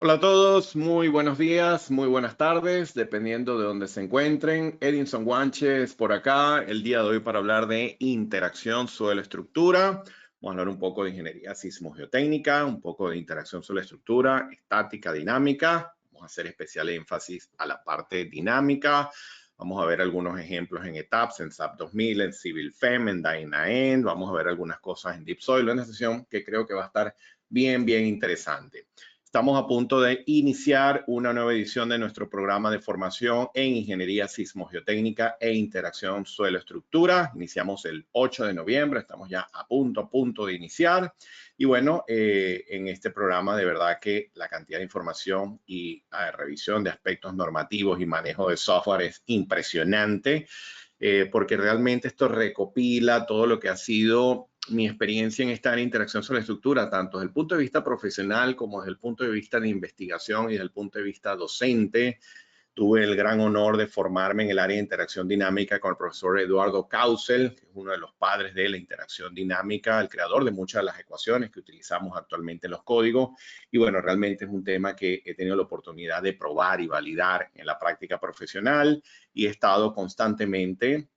Hola a todos, muy buenos días, muy buenas tardes, dependiendo de dónde se encuentren. Edinson Guanches por acá, el día de hoy para hablar de interacción suelo-estructura. Vamos a hablar un poco de ingeniería sismogeotécnica, un poco de interacción suelo-estructura, estática, dinámica. Vamos a hacer especial énfasis a la parte dinámica. Vamos a ver algunos ejemplos en ETAPS, en SAP 2000, en Civil FEM, en DynaEND. Vamos a ver algunas cosas en Deep Soil, una sesión que creo que va a estar bien interesante. Estamos a punto de iniciar una nueva edición de nuestro programa de formación en Ingeniería Sismogeotécnica e Interacción Suelo-Estructura. Iniciamos el 8 de noviembre, estamos ya a punto de iniciar. Y bueno, en este programa de verdad que la cantidad de información y revisión de aspectos normativos y manejo de software es impresionante, porque realmente esto recopila todo lo que ha sido mi experiencia en esta interacción sobre la estructura, tanto desde el punto de vista profesional como desde el punto de vista de investigación y desde el punto de vista docente. Tuve el gran honor de formarme en el área de interacción dinámica con el profesor Eduardo Kausel, que es uno de los padres de la interacción dinámica, el creador de muchas de las ecuaciones que utilizamos actualmente en los códigos. Y bueno, realmente es un tema que he tenido la oportunidad de probar y validar en la práctica profesional y he estado constantemente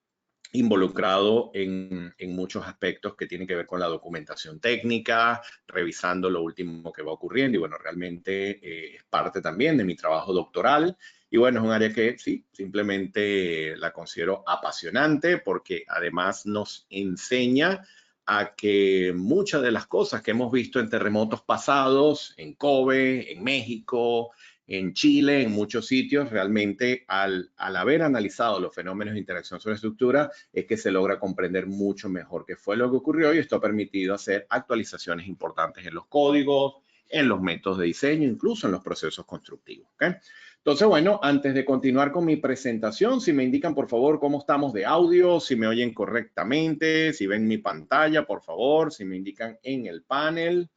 involucrado en muchos aspectos que tienen que ver con la documentación técnica, revisando lo último que va ocurriendo y bueno, realmente es parte también de mi trabajo doctoral y bueno, es un área que sí, simplemente la considero apasionante porque además nos enseña a que muchas de las cosas que hemos visto en terremotos pasados, en Kobe, en México, en Chile, en muchos sitios, realmente al haber analizado los fenómenos de interacción sobre estructura, es que se logra comprender mucho mejor qué fue lo que ocurrió y esto ha permitido hacer actualizaciones importantes en los códigos, en los métodos de diseño, incluso en los procesos constructivos. ¿Okay? Entonces, bueno, antes de continuar con mi presentación, si me indican por favor cómo estamos de audio, si me oyen correctamente, si ven mi pantalla, por favor, si me indican en el panel,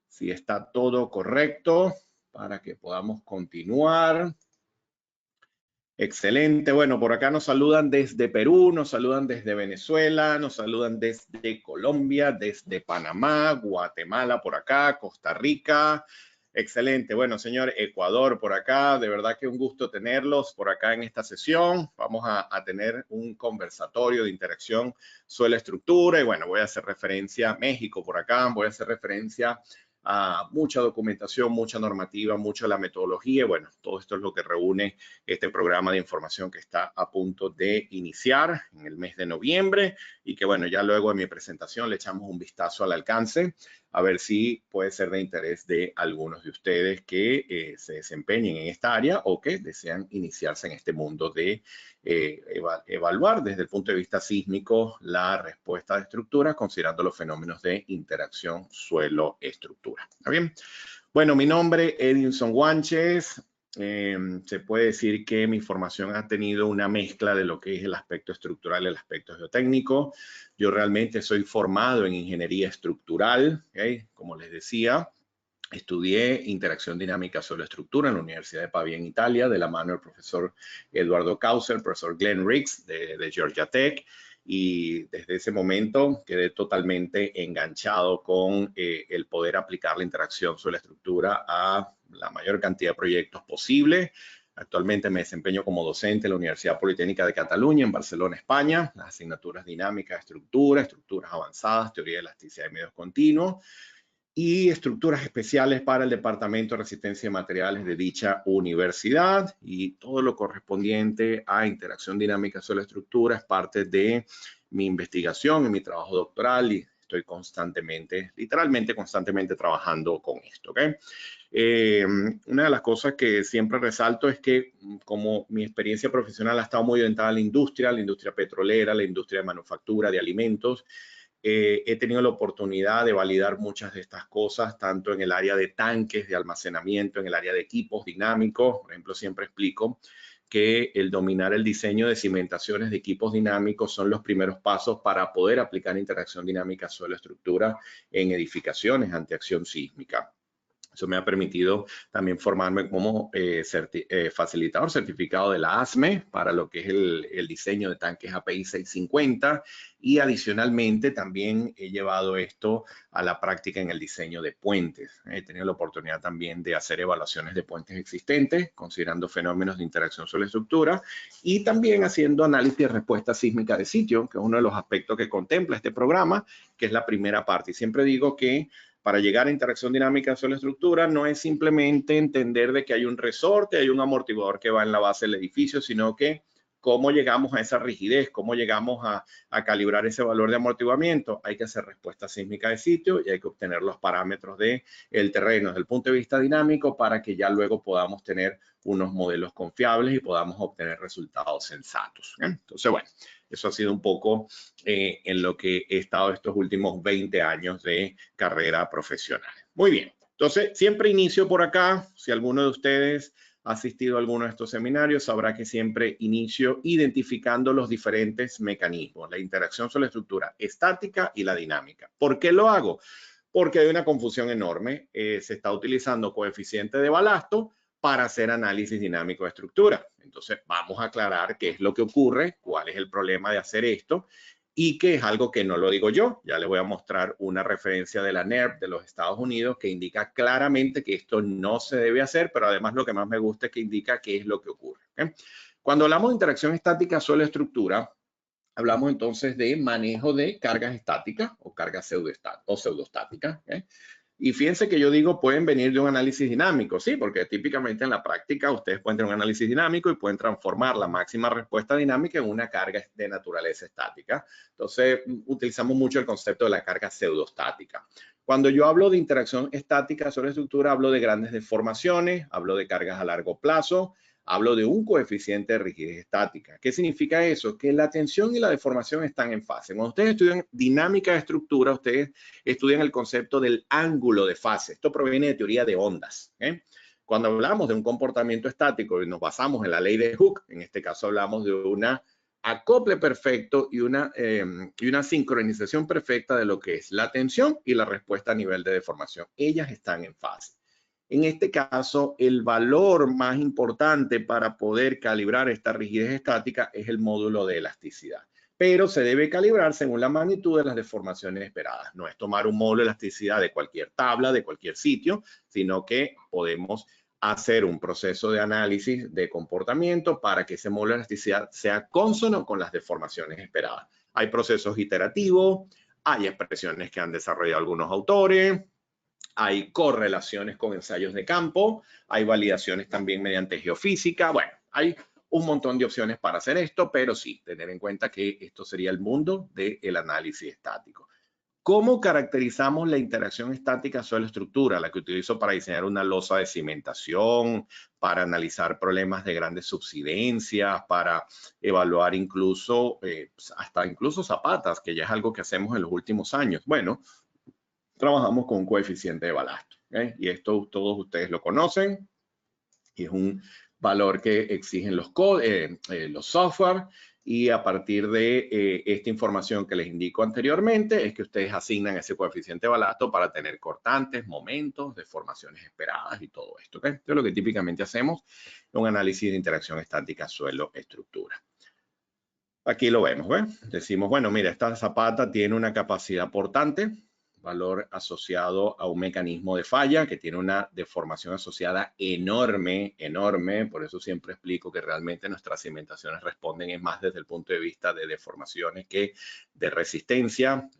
si está todo correcto para que podamos continuar. Excelente. Bueno, por acá nos saludan desde Perú, nos saludan desde Venezuela, nos saludan desde Colombia, desde Panamá, Guatemala por acá, Costa Rica. Excelente. Bueno, señor, Ecuador por acá. De verdad que un gusto tenerlos por acá en esta sesión. Vamos a tener un conversatorio de interacción suelo-estructura y bueno, voy a hacer referencia a México por acá, voy a hacer referencia a mucha documentación, mucha normativa, mucha la metodología. Bueno, todo esto es lo que reúne este programa de información que está a punto de iniciar en el mes de noviembre y que bueno, ya luego de mi presentación le echamos un vistazo al alcance a ver si puede ser de interés de algunos de ustedes que se desempeñen en esta área o que desean iniciarse en este mundo de evaluar desde el punto de vista sísmico la respuesta de estructuras considerando los fenómenos de interacción suelo-estructura. ¿Está bien? Bueno, mi nombre es Edinson Guanches. Se puede decir que mi formación ha tenido una mezcla de lo que es el aspecto estructural y el aspecto geotécnico. Yo realmente soy formado en ingeniería estructural, ¿okay? Como les decía, estudié interacción dinámica sobre estructura en la Universidad de Pavia en Italia, de la mano del profesor Eduardo Kauser, el profesor Glenn Riggs de Georgia Tech. Y desde ese momento quedé totalmente enganchado con el poder aplicar la interacción sobre la estructura a la mayor cantidad de proyectos posible. Actualmente me desempeño como docente en la Universidad Politécnica de Cataluña, en Barcelona, España, las asignaturas dinámicas de estructura, estructuras avanzadas, teoría de elasticidad de medios continuos y estructuras especiales para el Departamento de Resistencia de Materiales de dicha universidad y todo lo correspondiente a interacción dinámica sobre la estructura es parte de mi investigación y mi trabajo doctoral y estoy constantemente, literalmente constantemente trabajando con esto. ¿Okay? Una de las cosas que siempre resalto es que como mi experiencia profesional ha estado muy orientada a la industria petrolera, la industria de manufactura, de alimentos, he tenido la oportunidad de validar muchas de estas cosas, tanto en el área de tanques de almacenamiento, en el área de equipos dinámicos. Por ejemplo, siempre explico que el dominar el diseño de cimentaciones de equipos dinámicos son los primeros pasos para poder aplicar interacción dinámica suelo-estructura en edificaciones ante acción sísmica. Eso me ha permitido también formarme como facilitador certificado de la ASME para lo que es el diseño de tanques API 650 y adicionalmente también he llevado esto a la práctica en el diseño de puentes. He tenido la oportunidad también de hacer evaluaciones de puentes existentes, considerando fenómenos de interacción sobre la estructura y también haciendo análisis de respuesta sísmica de sitio, que es uno de los aspectos que contempla este programa, que es la primera parte. Y siempre digo que para llegar a interacción dinámica sobre la estructura no es simplemente entender de que hay un resorte, hay un amortiguador que va en la base del edificio, sino que cómo llegamos a esa rigidez, cómo llegamos a calibrar ese valor de amortiguamiento. Hay que hacer respuesta sísmica de sitio y hay que obtener los parámetros del terreno desde el punto de vista dinámico para que ya luego podamos tener unos modelos confiables y podamos obtener resultados sensatos. Entonces, bueno, eso ha sido un poco en lo que he estado estos últimos 20 años de carrera profesional. Muy bien, entonces siempre inicio por acá. Si alguno de ustedes ha asistido a alguno de estos seminarios, sabrá que siempre inicio identificando los diferentes mecanismos, la interacción sobre la estructura estática y la dinámica. ¿Por qué lo hago? Porque hay una confusión enorme. Se está utilizando coeficiente de balasto para hacer análisis dinámico de estructura. Entonces, vamos a aclarar qué es lo que ocurre, cuál es el problema de hacer esto y que es algo que no lo digo yo. Ya les voy a mostrar una referencia de la NERP de los Estados Unidos que indica claramente que esto no se debe hacer, pero además lo que más me gusta es que indica qué es lo que ocurre. Cuando hablamos de interacción estática sobre estructura, hablamos entonces de manejo de cargas estáticas o cargas pseudostáticas. Y fíjense que yo digo pueden venir de un análisis dinámico, sí, porque típicamente en la práctica ustedes pueden tener un análisis dinámico y pueden transformar la máxima respuesta dinámica en una carga de naturaleza estática. Entonces, utilizamos mucho el concepto de la carga pseudostática. Cuando yo hablo de interacción estática sobre estructura, hablo de grandes deformaciones, hablo de cargas a largo plazo, hablo de un coeficiente de rigidez estática. ¿Qué significa eso? Que la tensión y la deformación están en fase. Cuando ustedes estudian dinámica de estructura, ustedes estudian el concepto del ángulo de fase. Esto proviene de teoría de ondas. Cuando hablamos de un comportamiento estático y nos basamos en la ley de Hooke, en este caso hablamos de una acople perfecto y una sincronización perfecta de lo que es la tensión y la respuesta a nivel de deformación. Ellas están en fase. En este caso, el valor más importante para poder calibrar esta rigidez estática es el módulo de elasticidad, pero se debe calibrar según la magnitud de las deformaciones esperadas. No es tomar un módulo de elasticidad de cualquier tabla, de cualquier sitio, sino que podemos hacer un proceso de análisis de comportamiento para que ese módulo de elasticidad sea cónsono con las deformaciones esperadas. Hay procesos iterativos, hay expresiones que han desarrollado algunos autores, hay correlaciones con ensayos de campo, hay validaciones también mediante geofísica. Bueno, hay un montón de opciones para hacer esto, pero sí, tener en cuenta que esto sería el mundo del análisis estático. ¿Cómo caracterizamos la interacción estática sobre la estructura? La que utilizo para diseñar una losa de cimentación, para analizar problemas de grandes subsidencias, para evaluar incluso, hasta incluso zapatas, que ya es algo que hacemos en los últimos años. Bueno, trabajamos con un coeficiente de balasto. Y esto todos ustedes lo conocen y es un valor que exigen los software y a partir de esta información que les indico anteriormente es que ustedes asignan ese coeficiente de balasto para tener cortantes, momentos, deformaciones esperadas y todo esto. Esto es lo que típicamente hacemos en un análisis de interacción estática suelo-estructura. Aquí lo vemos, decimos, bueno, mira, esta zapata tiene una capacidad portante, valor asociado a un mecanismo de falla que tiene una deformación asociada enorme, enorme. Por eso siempre explico que realmente nuestras cimentaciones responden es más desde el punto de vista de deformaciones que de resistencia.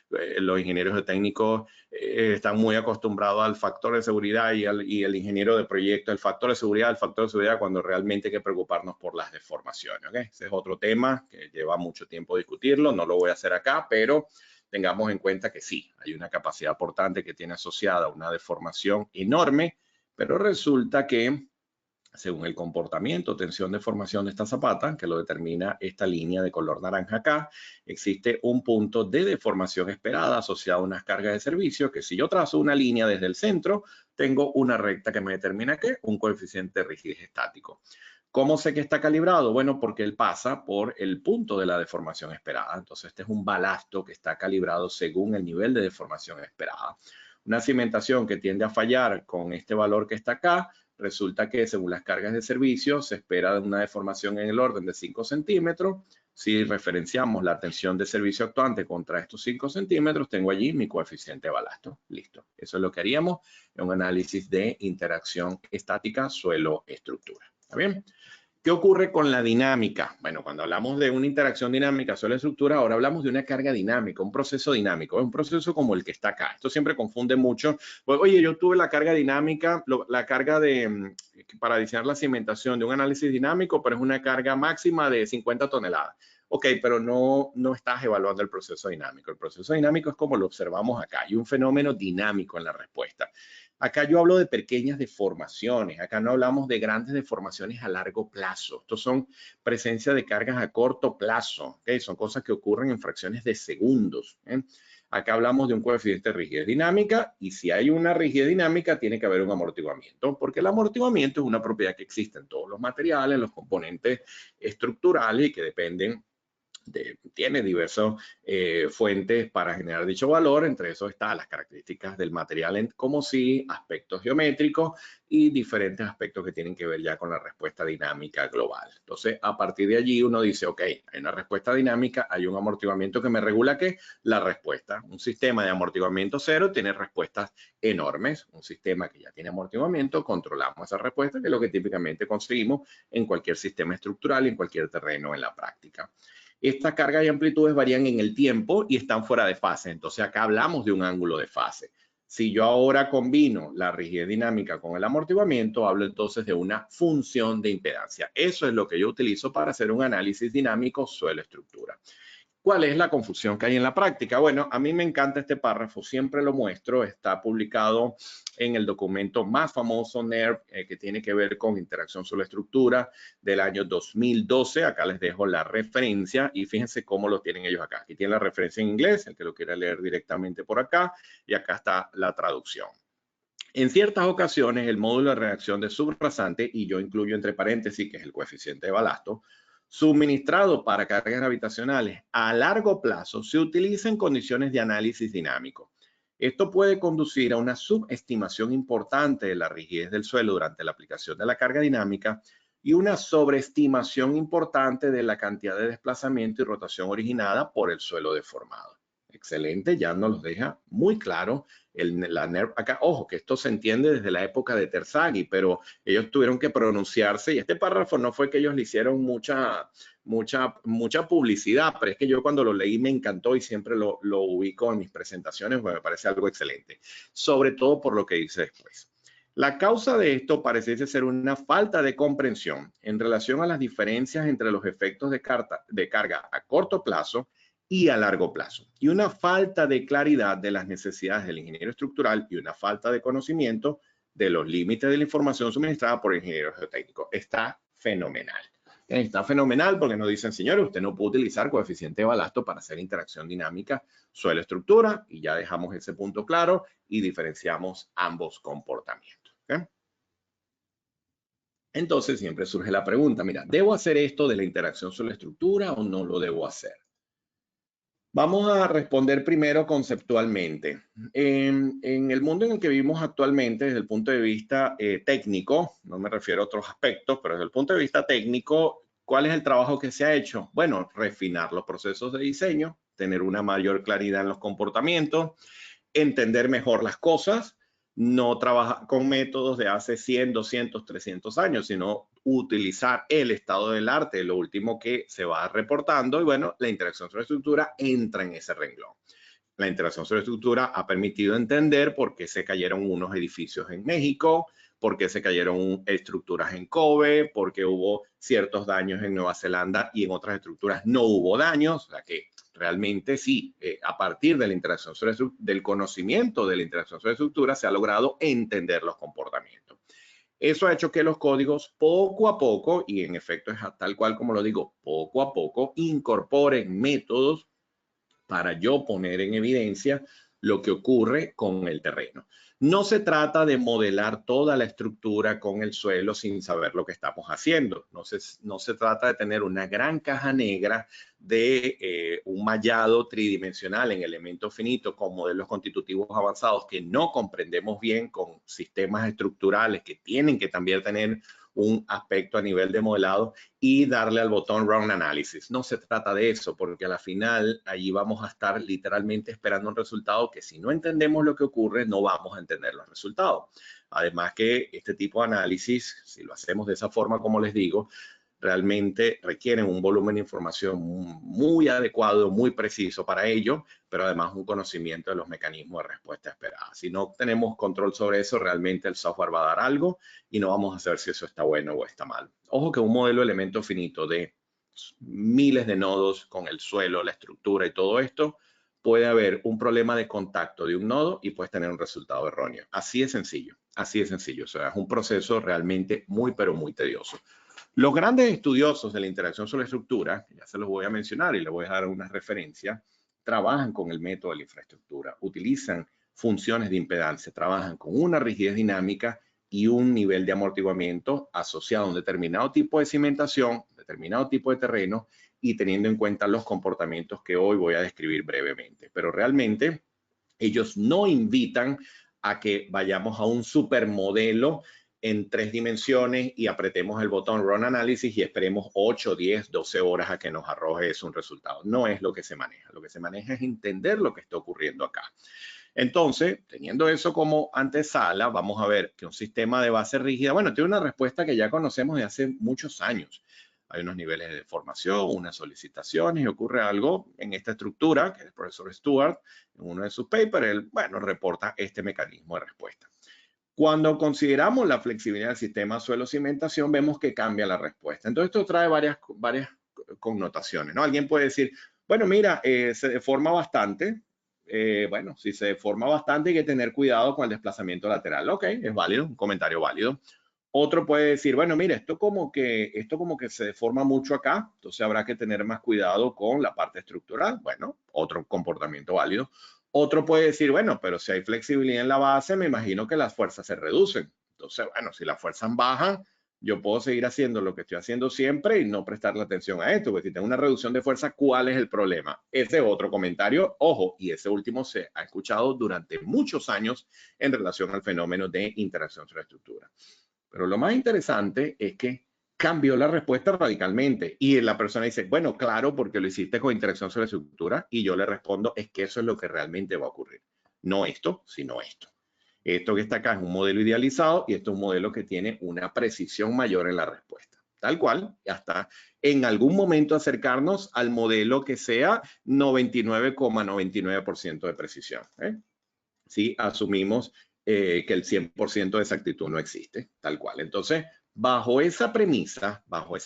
Los ingenieros técnicos están muy acostumbrados al factor de seguridad y el ingeniero de proyecto, el factor de seguridad, cuando realmente hay que preocuparnos por las deformaciones. Ese es otro tema que lleva mucho tiempo discutirlo, no lo voy a hacer acá, pero tengamos en cuenta que sí, hay una capacidad portante que tiene asociada una deformación enorme, pero resulta que según el comportamiento, tensión de formación de esta zapata, que lo determina esta línea de color naranja acá, existe un punto de deformación esperada asociado a unas cargas de servicio, que si yo trazo una línea desde el centro, tengo una recta que me determina ¿qué? Un coeficiente de rigidez estático. ¿Cómo sé que está calibrado? Bueno, porque él pasa por el punto de la deformación esperada. Entonces, este es un balasto que está calibrado según el nivel de deformación esperada. Una cimentación que tiende a fallar con este valor que está acá, resulta que según las cargas de servicio se espera una deformación en el orden de 5 centímetros. Si referenciamos la tensión de servicio actuante contra estos 5 centímetros, tengo allí mi coeficiente de balasto. Listo. Eso es lo que haríamos en un análisis de interacción estática suelo-estructura. ¿Está bien? ¿Qué ocurre con la dinámica? Bueno, cuando hablamos de una interacción dinámica suelo-estructura, ahora hablamos de una carga dinámica, un proceso dinámico, un proceso como el que está acá. Esto siempre confunde mucho. Pues, oye, yo tuve la carga dinámica, la carga para diseñar la cimentación de un análisis dinámico, pero es una carga máxima de 50 toneladas. Ok, pero no estás evaluando el proceso dinámico. El proceso dinámico es como lo observamos acá. Hay un fenómeno dinámico en la respuesta. Acá yo hablo de pequeñas deformaciones, acá no hablamos de grandes deformaciones a largo plazo. Estos son presencia de cargas a corto plazo, ¿okay? Son cosas que ocurren en fracciones de segundos. Acá hablamos de un coeficiente de rigidez dinámica y si hay una rigidez dinámica tiene que haber un amortiguamiento, porque el amortiguamiento es una propiedad que existe en todos los materiales, los componentes estructurales y que dependen tiene diversas fuentes para generar dicho valor, entre eso están las características del material como sí, aspectos geométricos y diferentes aspectos que tienen que ver ya con la respuesta dinámica global. Entonces, a partir de allí uno dice, ok, hay una respuesta dinámica, hay un amortiguamiento que me regula ¿qué? La respuesta. Un sistema de amortiguamiento cero tiene respuestas enormes. Un sistema que ya tiene amortiguamiento, controlamos esa respuesta, que es lo que típicamente conseguimos en cualquier sistema estructural y en cualquier terreno en la práctica. Estas cargas y amplitudes varían en el tiempo y están fuera de fase. Entonces acá hablamos de un ángulo de fase. Si yo ahora combino la rigidez dinámica con el amortiguamiento, hablo entonces de una función de impedancia. Eso es lo que yo utilizo para hacer un análisis dinámico suelo-estructura. ¿Cuál es la confusión que hay en la práctica? Bueno, a mí me encanta este párrafo, siempre lo muestro, está publicado en el documento más famoso NERV que tiene que ver con interacción sobre la estructura del año 2012. Acá les dejo la referencia y fíjense cómo lo tienen ellos acá. Aquí tienen la referencia en inglés, el que lo quiera leer directamente por acá, y acá está la traducción. En ciertas ocasiones, el módulo de reacción de subrasante, y yo incluyo entre paréntesis, que es el coeficiente de balasto, suministrado para cargas gravitacionales a largo plazo se utiliza en condiciones de análisis dinámico. Esto puede conducir a una subestimación importante de la rigidez del suelo durante la aplicación de la carga dinámica y una sobreestimación importante de la cantidad de desplazamiento y rotación originada por el suelo deformado. Excelente, ya nos lo deja muy claro la NERV acá. Ojo, que esto se entiende desde la época de Terzaghi, pero ellos tuvieron que pronunciarse y este párrafo no fue que ellos le hicieron mucha publicidad, pero es que yo cuando lo leí me encantó y siempre lo ubico en mis presentaciones, porque me parece algo excelente, sobre todo por lo que dice después. La causa de esto parece ser una falta de comprensión en relación a las diferencias entre los efectos de carga a corto plazo y a largo plazo, y una falta de claridad de las necesidades del ingeniero estructural y una falta de conocimiento de los límites de la información suministrada por el ingeniero geotécnico. Está fenomenal. Está fenomenal porque nos dicen, señores, usted no puede utilizar coeficiente de balasto para hacer interacción dinámica suelo-estructura, y ya dejamos ese punto claro y diferenciamos ambos comportamientos. ¿Okay? Entonces siempre surge la pregunta, mira, ¿debo hacer esto de la interacción suelo-estructura o no lo debo hacer? Vamos a responder primero conceptualmente. En el mundo en el que vivimos actualmente, desde el punto de vista técnico, no me refiero a otros aspectos, pero desde el punto de vista técnico, ¿cuál es el trabajo que se ha hecho? Bueno, refinar los procesos de diseño, tener una mayor claridad en los comportamientos, entender mejor las cosas, no trabajar con métodos de hace 100, 200, 300 años, sino utilizar el estado del arte, lo último que se va reportando, y bueno, la interacción sobre estructura entra en ese renglón. La interacción sobre estructura ha permitido entender por qué se cayeron unos edificios en México, por qué se cayeron estructuras en Kobe, por qué hubo ciertos daños en Nueva Zelanda y en otras estructuras no hubo daños. O sea que realmente sí, a partir de la interacción del conocimiento de la interacción sobre estructura se ha logrado entender los comportamientos. Eso ha hecho que los códigos poco a poco, y en efecto es tal cual como lo digo, poco a poco incorporen métodos para yo poner en evidencia lo que ocurre con el terreno. No se trata de modelar toda la estructura con el suelo sin saber lo que estamos haciendo. No se trata de tener una gran caja negra de un mallado tridimensional en elementos finitos con modelos constitutivos avanzados que no comprendemos bien, con sistemas estructurales que tienen que también tener un aspecto a nivel de modelado, y darle al botón Run Analysis. No se trata de eso, porque a la final allí vamos a estar literalmente esperando un resultado que, si no entendemos lo que ocurre, no vamos a entender los resultados. Además que este tipo de análisis, si lo hacemos de esa forma, como les digo, realmente requieren un volumen de información muy adecuado, muy preciso para ello, pero además un conocimiento de los mecanismos de respuesta esperada. Si no tenemos control sobre eso, realmente el software va a dar algo y no vamos a saber si eso está bueno o está mal. Ojo que un modelo de elemento finito de miles de nodos con el suelo, la estructura y todo esto, puede haber un problema de contacto de un nodo y puedes tener un resultado erróneo. Así de sencillo, así de sencillo. O sea, es un proceso realmente muy, pero muy tedioso. Los grandes estudiosos de la interacción sobre estructura, ya se los voy a mencionar y les voy a dar una referencia, trabajan con el método de la infraestructura, utilizan funciones de impedancia, trabajan con una rigidez dinámica y un nivel de amortiguamiento asociado a un determinado tipo de cimentación, determinado tipo de terreno, y teniendo en cuenta los comportamientos que hoy voy a describir brevemente. Pero realmente ellos no invitan a que vayamos a un supermodelo en 3 dimensiones y apretemos el botón Run Analysis y esperemos 8, 10, 12 horas a que nos arroje eso un resultado. No es lo que se maneja. Lo que se maneja es entender lo que está ocurriendo acá. Entonces, teniendo eso como antesala, vamos a ver que un sistema de base rígida, bueno, tiene una respuesta que ya conocemos de hace muchos años. Hay unos niveles de deformación, unas solicitaciones, y ocurre algo en esta estructura, que el profesor Stewart, en uno de sus papers, él, bueno, reporta este mecanismo de respuesta. Cuando consideramos la flexibilidad del sistema suelo-cimentación, vemos que cambia la respuesta. Entonces, esto trae varias connotaciones, ¿no? Alguien puede decir, bueno, mira, se deforma bastante. Bueno, si se deforma bastante, hay que tener cuidado con el desplazamiento lateral. Ok, es válido, un comentario válido. Otro puede decir, bueno, mira, esto como que se deforma mucho acá, entonces habrá que tener más cuidado con la parte estructural. Bueno, otro comportamiento válido. Otro puede decir, bueno, pero si hay flexibilidad en la base, me imagino que las fuerzas se reducen. Entonces, bueno, si las fuerzas bajan, yo puedo seguir haciendo lo que estoy haciendo siempre y no prestarle atención a esto, porque si tengo una reducción de fuerza, ¿cuál es el problema? Ese otro comentario, ojo, y ese último se ha escuchado durante muchos años en relación al fenómeno de interacción sobre estructura. Pero lo más interesante es que cambió la respuesta radicalmente y la persona dice, bueno, claro, porque lo hiciste con interacción sobre estructura, y yo le respondo, es que eso es lo que realmente va a ocurrir. No esto, sino esto. Esto que está acá es un modelo idealizado y esto es un modelo que tiene una precisión mayor en la respuesta. Tal cual, hasta en algún momento acercarnos al modelo que sea 99,99% de precisión. Si asumimos que el 100% de exactitud no existe, tal cual. Entonces, bajo esa premisa, vamos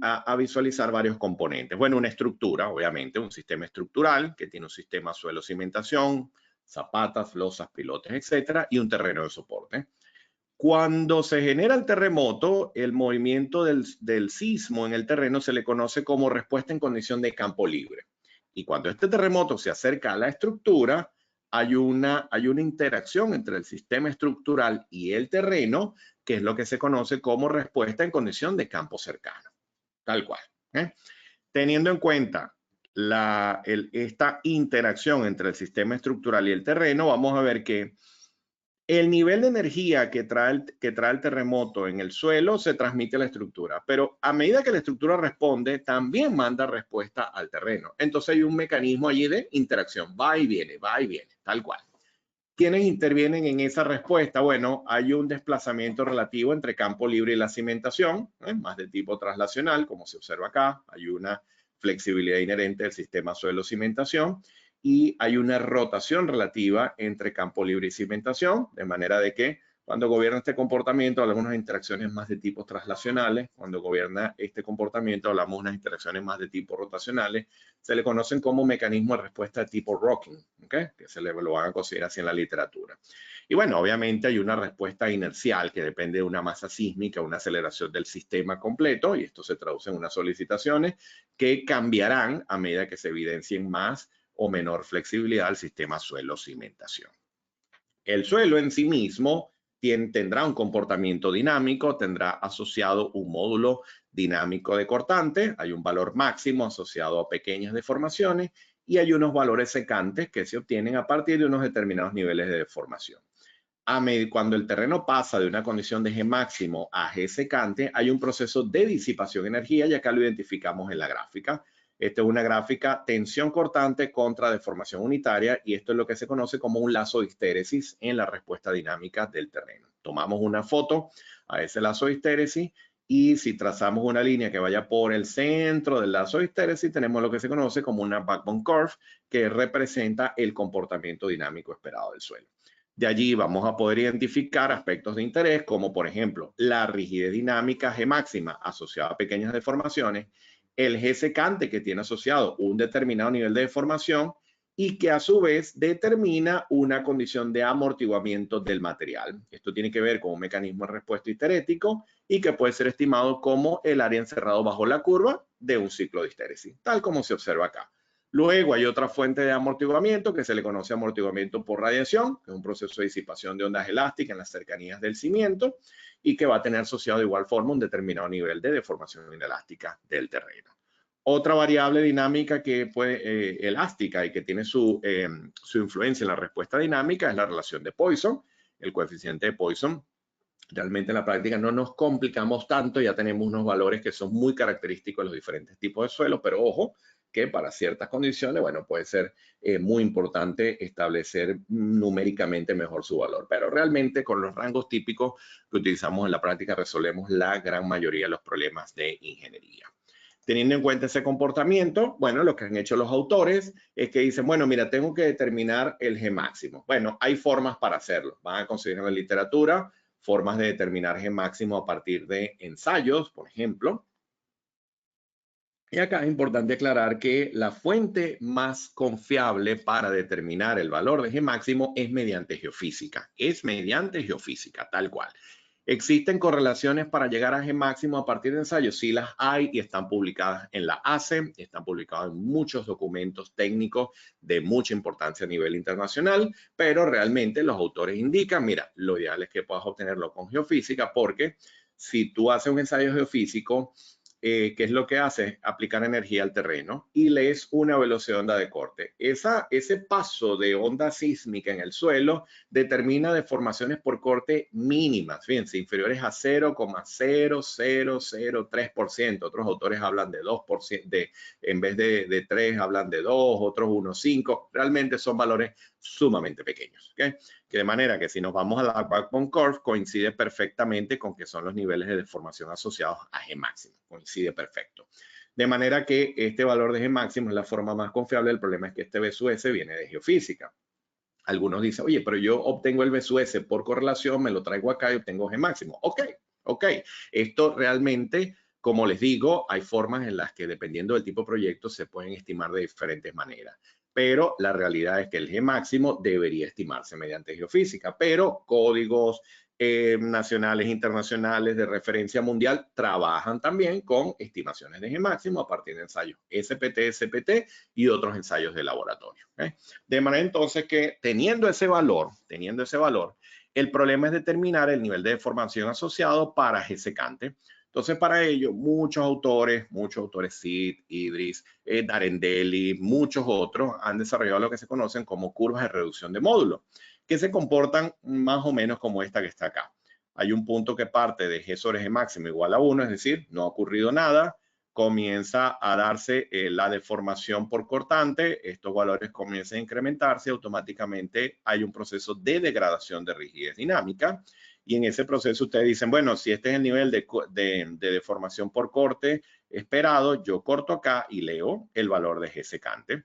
a visualizar varios componentes. Bueno, una estructura, obviamente, un sistema estructural que tiene un sistema suelo-cimentación, zapatas, losas, pilotes, etcétera, y un terreno de soporte. Cuando se genera el terremoto, el movimiento del sismo en el terreno se le conoce como respuesta en condición de campo libre. Y cuando este terremoto se acerca a la estructura, hay una interacción entre el sistema estructural y el terreno, que es lo que se conoce como respuesta en condición de campo cercano. Tal cual. Teniendo en cuenta esta interacción entre el sistema estructural y el terreno, vamos a ver que el nivel de energía que trae el terremoto en el suelo se transmite a la estructura, pero a medida que la estructura responde, también manda respuesta al terreno. Entonces hay un mecanismo allí de interacción, va y viene, tal cual. ¿Quiénes intervienen en esa respuesta? Bueno, hay un desplazamiento relativo entre campo libre y la cimentación, más de tipo traslacional, como se observa acá. Hay una flexibilidad inherente del sistema suelo-cimentación y hay una rotación relativa entre campo libre y cimentación, de manera de que cuando gobierna este comportamiento hablamos de unas interacciones más de tipo traslacionales, cuando gobierna este comportamiento hablamos de unas interacciones más de tipo rotacionales. Se le conocen como mecanismos de respuesta de tipo rocking, ¿okay? Que se lo van a considerar así en la literatura. Y bueno, obviamente hay una respuesta inercial que depende de una masa sísmica, una aceleración del sistema completo, y esto se traduce en unas solicitaciones que cambiarán a medida que se evidencien más o menor flexibilidad del sistema suelo-cimentación. El suelo en sí mismo tendrá un comportamiento dinámico, tendrá asociado un módulo dinámico de cortante, hay un valor máximo asociado a pequeñas deformaciones y hay unos valores secantes que se obtienen a partir de unos determinados niveles de deformación. Cuando el terreno pasa de una condición de G máximo a G secante, hay un proceso de disipación de energía y acá lo identificamos en la gráfica. Esta es una gráfica tensión cortante contra deformación unitaria y esto es lo que se conoce como un lazo de histéresis en la respuesta dinámica del terreno. Tomamos una foto a ese lazo de histéresis y si trazamos una línea que vaya por el centro del lazo de histéresis, tenemos lo que se conoce como una backbone curve que representa el comportamiento dinámico esperado del suelo. De allí vamos a poder identificar aspectos de interés como, por ejemplo, la rigidez dinámica G máxima asociada a pequeñas deformaciones, el G secante que tiene asociado un determinado nivel de deformación y que a su vez determina una condición de amortiguamiento del material. Esto tiene que ver con un mecanismo de respuesta histerético y que puede ser estimado como el área encerrado bajo la curva de un ciclo de histéresis, tal como se observa acá. Luego hay otra fuente de amortiguamiento que se le conoce amortiguamiento por radiación, que es un proceso de disipación de ondas elásticas en las cercanías del cimiento y que va a tener asociado de igual forma un determinado nivel de deformación inelástica del terreno. Otra variable dinámica que puede, elástica y que tiene su influencia en la respuesta dinámica es la relación de Poisson, el coeficiente de Poisson. Realmente en la práctica no nos complicamos tanto, ya tenemos unos valores que son muy característicos de los diferentes tipos de suelos, pero ojo, que para ciertas condiciones, bueno, puede ser muy importante establecer numéricamente mejor su valor. Pero realmente con los rangos típicos que utilizamos en la práctica resolvemos la gran mayoría de los problemas de ingeniería. Teniendo en cuenta ese comportamiento, bueno, lo que han hecho los autores es que dicen, bueno, mira, tengo que determinar el G máximo. Bueno, hay formas para hacerlo. Van a conseguir en la literatura formas de determinar G máximo a partir de ensayos, por ejemplo. Y acá es importante aclarar que la fuente más confiable para determinar el valor de G máximo es mediante geofísica. Es mediante geofísica, tal cual. ¿Existen correlaciones para llegar a G máximo a partir de ensayos? Sí las hay y están publicadas en la ACE, están publicadas en muchos documentos técnicos de mucha importancia a nivel internacional, pero realmente los autores indican, mira, lo ideal es que puedas obtenerlo con geofísica porque si tú haces un ensayo geofísico, ¿qué es lo que hace? Aplicar energía al terreno y lees una velocidad de onda de corte. Ese paso de onda sísmica en el suelo determina deformaciones por corte mínimas, fíjense, inferiores a 0,0003%. Otros autores hablan de 2%, en vez de 3 hablan de 2, otros 1,5. Realmente son valores sumamente pequeños. ¿Okay? Que de manera que si nos vamos a la backbone curve, coincide perfectamente con que son los niveles de deformación asociados a G máximo. Coincide perfecto. De manera que este valor de G máximo es la forma más confiable. El problema es que este B sub S viene de geofísica. Algunos dicen, oye, pero yo obtengo el B sub S por correlación, me lo traigo acá y obtengo G máximo. Ok. Esto realmente, como les digo, hay formas en las que dependiendo del tipo de proyecto se pueden estimar de diferentes maneras. Pero la realidad es que el G máximo debería estimarse mediante geofísica, pero códigos nacionales, internacionales de referencia mundial trabajan también con estimaciones de G máximo a partir de ensayos SPT, SPT y otros ensayos de laboratorio. De manera entonces que teniendo ese valor, el problema es determinar el nivel de deformación asociado para G secante. Entonces, para ello, muchos autores, Sid, Idris, Darendeli, muchos otros han desarrollado lo que se conocen como curvas de reducción de módulo, que se comportan más o menos como esta que está acá. Hay un punto que parte de G sobre G máximo igual a 1, es decir, no ha ocurrido nada, comienza a darse la deformación por cortante, estos valores comienzan a incrementarse, automáticamente hay un proceso de degradación de rigidez dinámica y en ese proceso ustedes dicen, bueno, si este es el nivel de deformación por corte esperado, yo corto acá y leo el valor de G secante.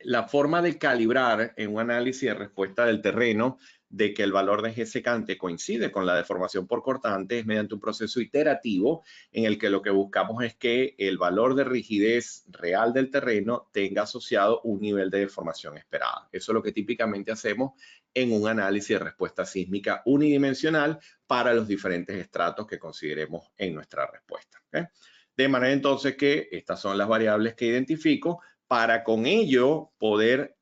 La forma de calibrar en un análisis de respuesta del terreno de que el valor de G secante coincide con la deformación por cortante es mediante un proceso iterativo en el que lo que buscamos es que el valor de rigidez real del terreno tenga asociado un nivel de deformación esperada. Eso es lo que típicamente hacemos en un análisis de respuesta sísmica unidimensional para los diferentes estratos que consideremos en nuestra respuesta. ¿Okay? De manera entonces que estas son las variables que identifico para con ello poder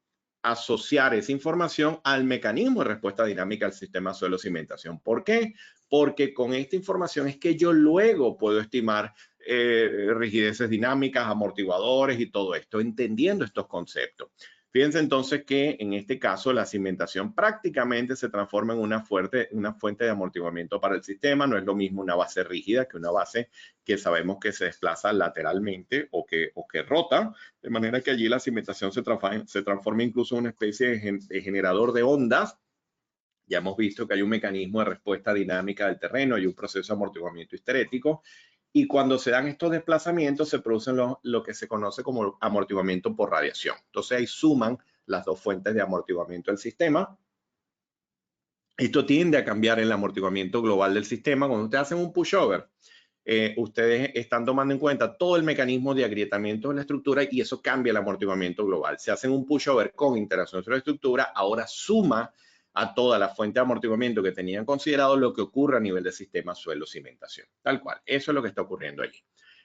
asociar esa información al mecanismo de respuesta dinámica del sistema suelo-cimentación. ¿Por qué? Porque con esta información es que yo luego puedo estimar rigideces dinámicas, amortiguadores y todo esto, entendiendo estos conceptos. Fíjense entonces que en este caso la cimentación prácticamente se transforma en una fuente de amortiguamiento para el sistema. No es lo mismo una base rígida que una base que sabemos que se desplaza lateralmente o que rota, de manera que allí la cimentación se transforma incluso en una especie de generador de ondas. Ya hemos visto que hay un mecanismo de respuesta dinámica del terreno, hay un proceso de amortiguamiento histerético, y cuando se dan estos desplazamientos se producen lo que se conoce como amortiguamiento por radiación. Entonces ahí suman las dos fuentes de amortiguamiento del sistema. Esto tiende a cambiar el amortiguamiento global del sistema. Cuando ustedes hacen un pushover, ustedes están tomando en cuenta todo el mecanismo de agrietamiento de la estructura y eso cambia el amortiguamiento global. Si hacen un pushover con interacción sobre la estructura, ahora suma a toda la fuente de amortiguamiento que tenían considerado lo que ocurre a nivel del sistema suelo-cimentación. Tal cual, eso es lo que está ocurriendo allí.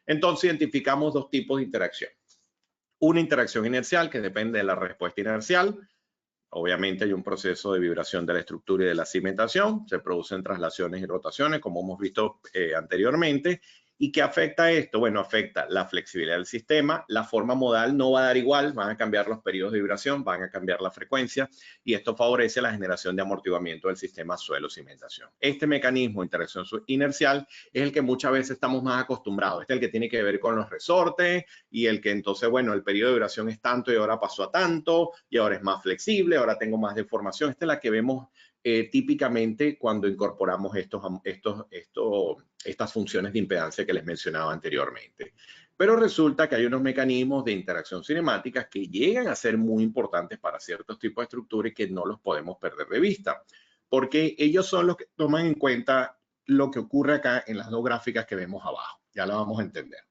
Entonces identificamos dos tipos de interacción. Una interacción inercial que depende de la respuesta inercial. Obviamente hay un proceso de vibración de la estructura y de la cimentación, se producen traslaciones y rotaciones, como hemos visto anteriormente. ¿Y qué afecta esto? Bueno, afecta la flexibilidad del sistema, la forma modal no va a dar igual, van a cambiar los periodos de vibración, van a cambiar la frecuencia y esto favorece la generación de amortiguamiento del sistema suelo-cimentación. Este mecanismo de interacción inercial es el que muchas veces estamos más acostumbrados, este es el que tiene que ver con los resortes y el que entonces, bueno, el periodo de vibración es tanto y ahora pasó a tanto y ahora es más flexible, ahora tengo más deformación. Esta es la que vemos típicamente cuando incorporamos estas funciones de impedancia que les mencionaba anteriormente. Pero resulta que hay unos mecanismos de interacción cinemática que llegan a ser muy importantes para ciertos tipos de estructuras y que no los podemos perder de vista, porque ellos son los que toman en cuenta lo que ocurre acá en las dos gráficas que vemos abajo. Ya lo vamos a entender.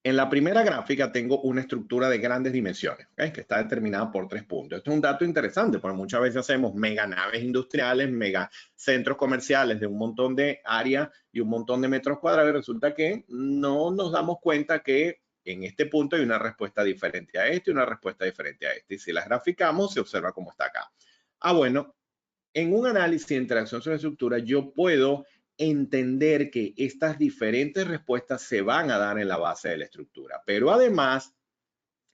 En la primera gráfica tengo una estructura de grandes dimensiones, ¿okay? Que está determinada por 3 puntos. Esto es un dato interesante porque muchas veces hacemos mega naves industriales, mega centros comerciales de un montón de áreas y un montón de metros cuadrados y resulta que no nos damos cuenta que en este punto hay una respuesta diferente a este y una respuesta diferente a este. Y si las graficamos, se observa cómo está acá. Bueno, en un análisis de interacción sobre estructura, yo puedo entender que estas diferentes respuestas se van a dar en la base de la estructura. Pero además,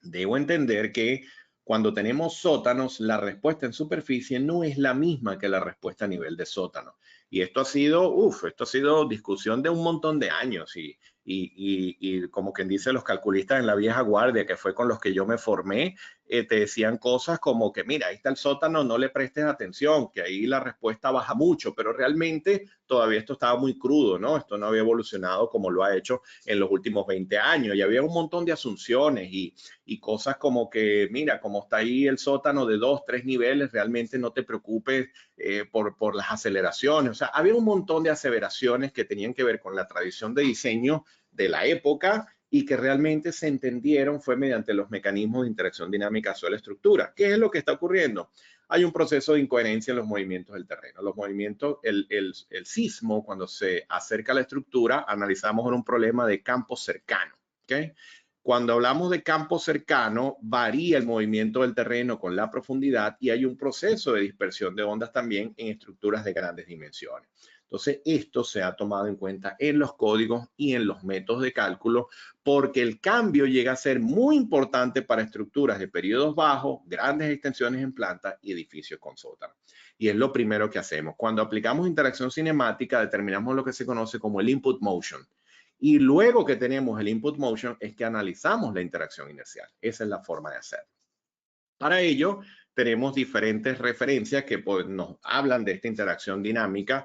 debo entender que cuando tenemos sótanos, la respuesta en superficie no es la misma que la respuesta a nivel de sótano. Y esto ha sido discusión de un montón de años y como quien dice los calculistas en la vieja guardia, que fue con los que yo me formé, te decían cosas como que mira, ahí está el sótano, no le prestes atención, que ahí la respuesta baja mucho, pero realmente todavía esto estaba muy crudo, ¿no? Esto no había evolucionado como lo ha hecho en los últimos 20 años y había un montón de asunciones y cosas como que, mira, como está ahí el sótano de 2, 3 niveles, realmente no te preocupes por las aceleraciones. O sea, había un montón de aseveraciones que tenían que ver con la tradición de diseño de la época y que realmente se entendieron fue mediante los mecanismos de interacción dinámica suelo-estructura. ¿Qué es lo que está ocurriendo? Hay un proceso de incoherencia en los movimientos del terreno. Los movimientos, el sismo, cuando se acerca a la estructura, analizamos un problema de campo cercano. ¿Okay? Cuando hablamos de campo cercano, varía el movimiento del terreno con la profundidad y hay un proceso de dispersión de ondas también en estructuras de grandes dimensiones. Entonces, esto se ha tomado en cuenta en los códigos y en los métodos de cálculo porque el cambio llega a ser muy importante para estructuras de periodos bajos, grandes extensiones en planta y edificios con sótano. Y es lo primero que hacemos. Cuando aplicamos interacción cinemática, determinamos lo que se conoce como el input motion. Y luego que tenemos el input motion es que analizamos la interacción inercial. Esa es la forma de hacerlo. Para ello, tenemos diferentes referencias que nos hablan de esta interacción dinámica.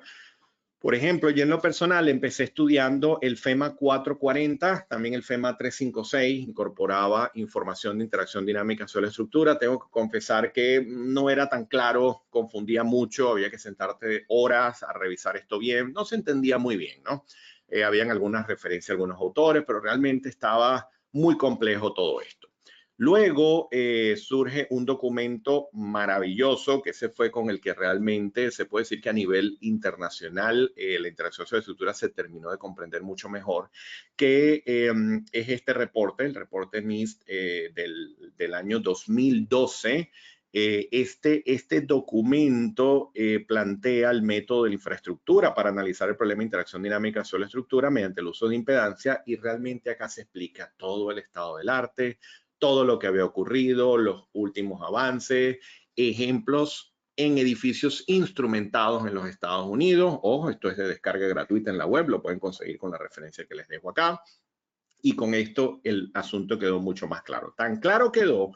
Por ejemplo, yo en lo personal empecé estudiando el FEMA 440, también el FEMA 356, incorporaba información de interacción dinámica sobre la estructura. Tengo que confesar que no era tan claro, confundía mucho, había que sentarte horas a revisar esto bien, no se entendía muy bien, ¿no? Habían algunas referencias a algunos autores, pero realmente estaba muy complejo todo esto. Luego surge un documento maravilloso, que ese fue con el que realmente se puede decir que a nivel internacional la interacción sobre estructuras se terminó de comprender mucho mejor, que es este reporte, el reporte NIST del año 2012. Este documento plantea el método de la infraestructura para analizar el problema de interacción dinámica sobre la estructura mediante el uso de impedancia, y realmente acá se explica todo el estado del arte, todo lo que había ocurrido, los últimos avances, ejemplos en edificios instrumentados en los Estados Unidos. Ojo, esto es de descarga gratuita en la web, lo pueden conseguir con la referencia que les dejo acá. Y con esto el asunto quedó mucho más claro. Tan claro quedó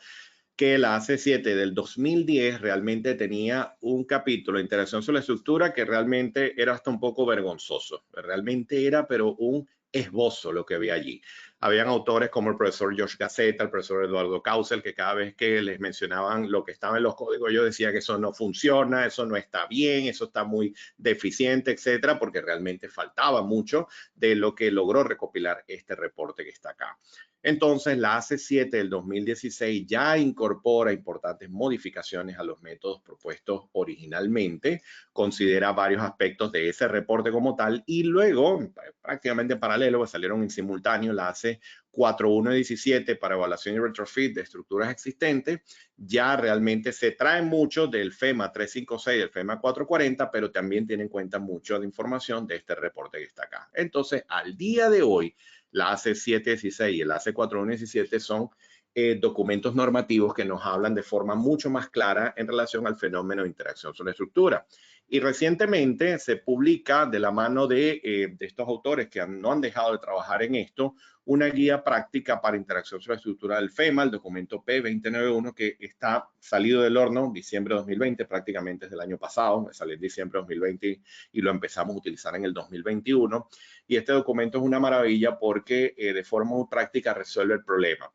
que la AC7 del 2010 realmente tenía un capítulo de interacción sobre la estructura que realmente era hasta un poco vergonzoso. Realmente era, pero un esbozo lo que había allí. Habían autores como el profesor Josh Gaceta, el profesor Eduardo Kausel, que cada vez que les mencionaban lo que estaba en los códigos, yo decía que eso no funciona, eso no está bien, eso está muy deficiente, etcétera, porque realmente faltaba mucho de lo que logró recopilar este reporte que está acá. Entonces, la AC7 del 2016 ya incorpora importantes modificaciones a los métodos propuestos originalmente, considera varios aspectos de ese reporte como tal, y luego, prácticamente en paralelo, pues salieron en simultáneo la AC 4117 para evaluación y retrofit de estructuras existentes. Ya realmente se trae mucho del FEMA 356 y del FEMA 440, pero también tiene en cuenta mucho de información de este reporte que está acá. Entonces, al día de hoy, la AC716 y el AC4117 son documentos normativos que nos hablan de forma mucho más clara en relación al fenómeno de interacción sobre estructura. Y recientemente se publica de la mano de estos autores que no han dejado de trabajar en esto, una guía práctica para interacción sobre la estructura del FEMA, el documento P2091, que está salido del horno en diciembre de 2020, prácticamente desde el año pasado, salió en diciembre de 2020 y lo empezamos a utilizar en el 2021. Y este documento es una maravilla porque de forma muy práctica resuelve el problema,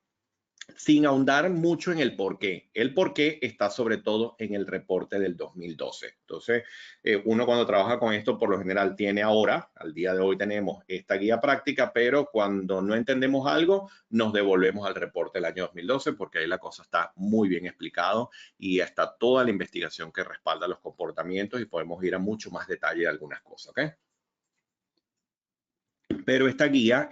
sin ahondar mucho en el por qué. El por qué está sobre todo en el reporte del 2012. Entonces, uno cuando trabaja con esto, por lo general tiene ahora, al día de hoy tenemos esta guía práctica, pero cuando no entendemos algo, nos devolvemos al reporte del año 2012, porque ahí la cosa está muy bien explicado y está toda la investigación que respalda los comportamientos y podemos ir a mucho más detalle de algunas cosas, ¿ok? Pero esta guía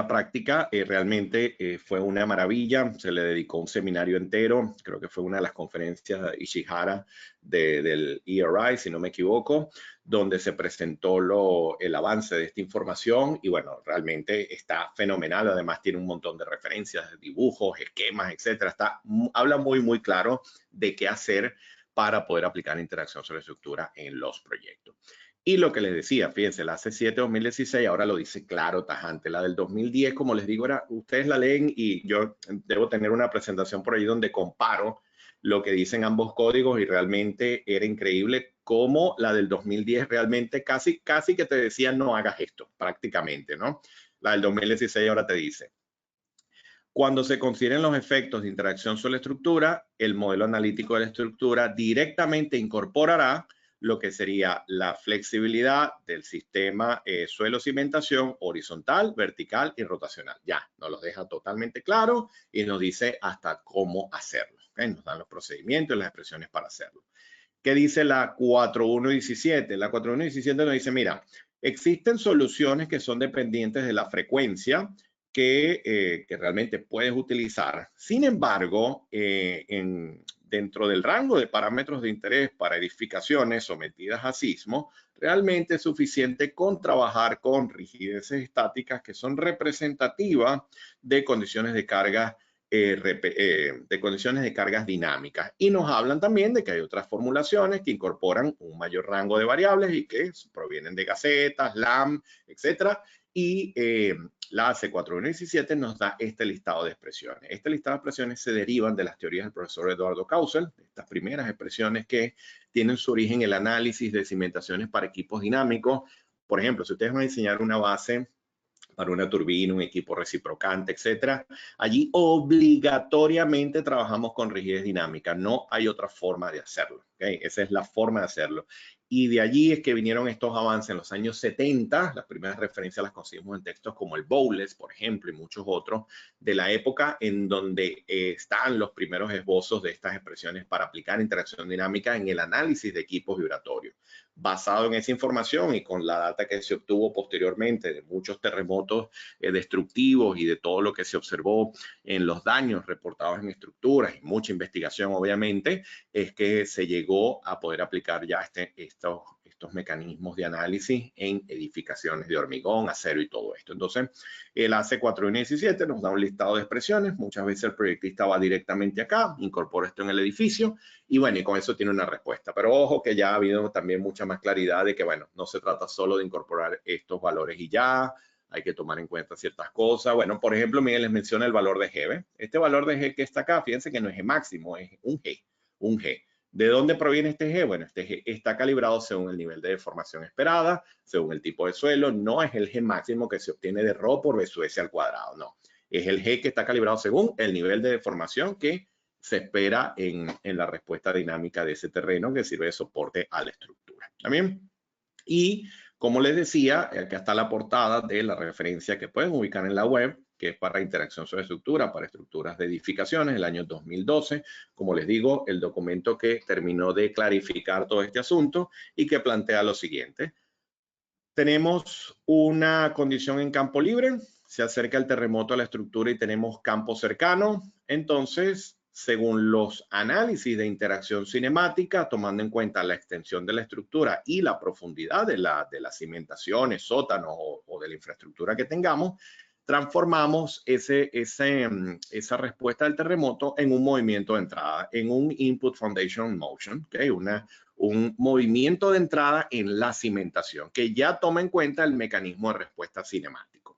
práctica realmente fue una maravilla. Se le dedicó un seminario entero. Creo que fue una de las conferencias de Ishihara del ERI, si no me equivoco, donde se presentó el avance de esta información. Y bueno, realmente está fenomenal. Además, tiene un montón de referencias, dibujos, esquemas, etcétera. Habla muy, muy claro de qué hacer para poder aplicar interacción sobre estructura en los proyectos. Y lo que les decía, fíjense, la C7 2016 ahora lo dice claro, tajante. La del 2010, como les digo, ustedes la leen y yo debo tener una presentación por ahí donde comparo lo que dicen ambos códigos y realmente era increíble cómo la del 2010 realmente casi que te decía no hagas esto, prácticamente, ¿no? La del 2016 ahora te dice: cuando se consideren los efectos de interacción sobre la estructura, el modelo analítico de la estructura directamente incorporará lo que sería la flexibilidad del sistema suelo-cimentación horizontal, vertical y rotacional. Ya, nos los deja totalmente claro y nos dice hasta cómo hacerlo. ¿Okay? Nos dan los procedimientos y las expresiones para hacerlo. ¿Qué dice la 4117? La 4117 nos dice, mira, existen soluciones que son dependientes de la frecuencia que realmente puedes utilizar. Sin embargo, dentro del rango de parámetros de interés para edificaciones sometidas a sismo, realmente es suficiente con trabajar con rigideces estáticas que son representativas de condiciones de carga de condiciones de cargas dinámicas. Y nos hablan también de que hay otras formulaciones que incorporan un mayor rango de variables y que provienen de gacetas, LAM, etcétera. Y la AC4117 nos da este listado de expresiones. Este listado de expresiones se derivan de las teorías del profesor Eduardo Kausel, estas primeras expresiones que tienen su origen en el análisis de cimentaciones para equipos dinámicos. Por ejemplo, si ustedes van a diseñar una base para una turbina, un equipo reciprocante, etcétera. Allí obligatoriamente trabajamos con rigidez dinámica, no hay otra forma de hacerlo, ¿okay? Esa es la forma de hacerlo. Y de allí es que vinieron estos avances en los años 70, las primeras referencias las conseguimos en textos como el Bowles, por ejemplo, y muchos otros de la época en donde están los primeros esbozos de estas expresiones para aplicar interacción dinámica en el análisis de equipos vibratorios. Basado en esa información y con la data que se obtuvo posteriormente de muchos terremotos destructivos y de todo lo que se observó en los daños reportados en estructuras y mucha investigación, obviamente, es que se llegó a poder aplicar ya estos mecanismos de análisis en edificaciones de hormigón, acero y todo esto. Entonces, el AC4117 nos da un listado de expresiones. Muchas veces el proyectista va directamente acá, incorpora esto en el edificio y bueno, y con eso tiene una respuesta. Pero ojo que ya ha habido también mucha más claridad de que, bueno, no se trata solo de incorporar estos valores y ya, hay que tomar en cuenta ciertas cosas. Bueno, por ejemplo, Miguel les menciona el valor de G. ¿Ve? Este valor de G que está acá, fíjense que no es G máximo, es un G, un G. ¿De dónde proviene este G? Bueno, este G está calibrado según el nivel de deformación esperada, según el tipo de suelo. No es el G máximo que se obtiene de ρ por BSS al cuadrado, no. Es el G que está calibrado según el nivel de deformación que se espera en la respuesta dinámica de ese terreno que sirve de soporte a la estructura. ¿También? Y como les decía, acá está la portada de la referencia que pueden ubicar en la web, que es para interacción sobre estructura, para estructuras de edificaciones, el año 2012. Como les digo, el documento que terminó de clarificar todo este asunto y que plantea lo siguiente. Tenemos una condición en campo libre, se acerca el terremoto a la estructura y tenemos campo cercano. Entonces, según los análisis de interacción cinemática, tomando en cuenta la extensión de la estructura y la profundidad de las cimentaciones, sótanos o de la infraestructura que tengamos, transformamos esa respuesta del terremoto en un movimiento de entrada, en un input foundation motion, ¿okay? Un movimiento de entrada en la cimentación, que ya toma en cuenta el mecanismo de respuesta cinemático.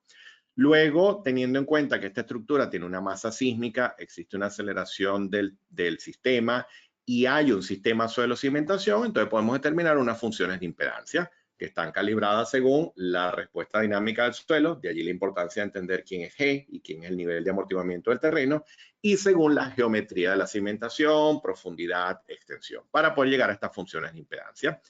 Luego, teniendo en cuenta que esta estructura tiene una masa sísmica, existe una aceleración del sistema y hay un sistema suelo-cimentación, entonces podemos determinar unas funciones de impedancia que están calibradas según la respuesta dinámica del suelo, de allí la importancia de entender quién es G y quién es el nivel de amortiguamiento del terreno, y según la geometría de la cimentación, profundidad, extensión, para poder llegar a estas funciones de impedancia.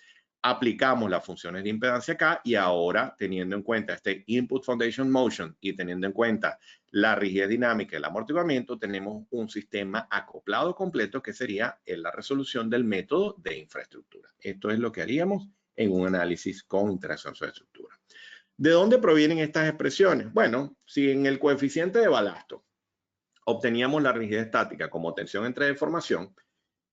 Aplicamos las funciones de impedancia acá y ahora, teniendo en cuenta este Input Foundation Motion y teniendo en cuenta la rigidez dinámica y el amortiguamiento, tenemos un sistema acoplado completo que sería la resolución del método de infraestructura. Esto es lo que haríamos en un análisis con interacción sobre estructura. ¿De dónde provienen estas expresiones? Bueno, si en el coeficiente de balasto obteníamos la rigidez estática como tensión entre deformación,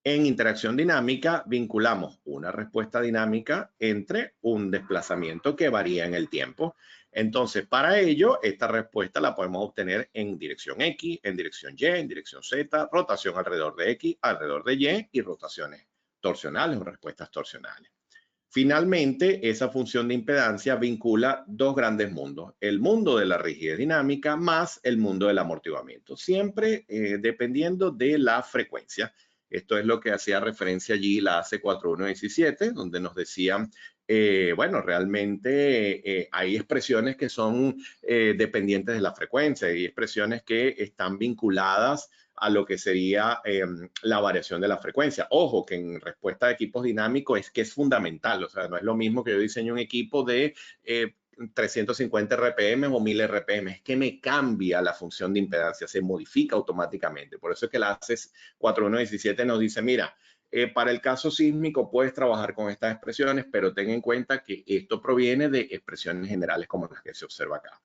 en interacción dinámica vinculamos una respuesta dinámica entre un desplazamiento que varía en el tiempo. Entonces, para ello, esta respuesta la podemos obtener en dirección X, en dirección Y, en dirección Z, rotación alrededor de X, alrededor de Y y rotaciones torsionales o respuestas torsionales. Finalmente, esa función de impedancia vincula dos grandes mundos, el mundo de la rigidez dinámica más el mundo del amortiguamiento, siempre dependiendo de la frecuencia. Esto es lo que hacía referencia allí la AC4117, donde nos decían, bueno, realmente hay expresiones que son dependientes de la frecuencia, hay expresiones que están vinculadas a lo que sería la variación de la frecuencia. Ojo, que en respuesta de equipos dinámicos es que es fundamental, o sea, no es lo mismo que yo diseño un equipo de 350 RPM o 1000 RPM, es que me cambia la función de impedancia, se modifica automáticamente. Por eso es que la ACES 4117 nos dice, mira, para el caso sísmico puedes trabajar con estas expresiones, pero ten en cuenta que esto proviene de expresiones generales como las que se observa acá.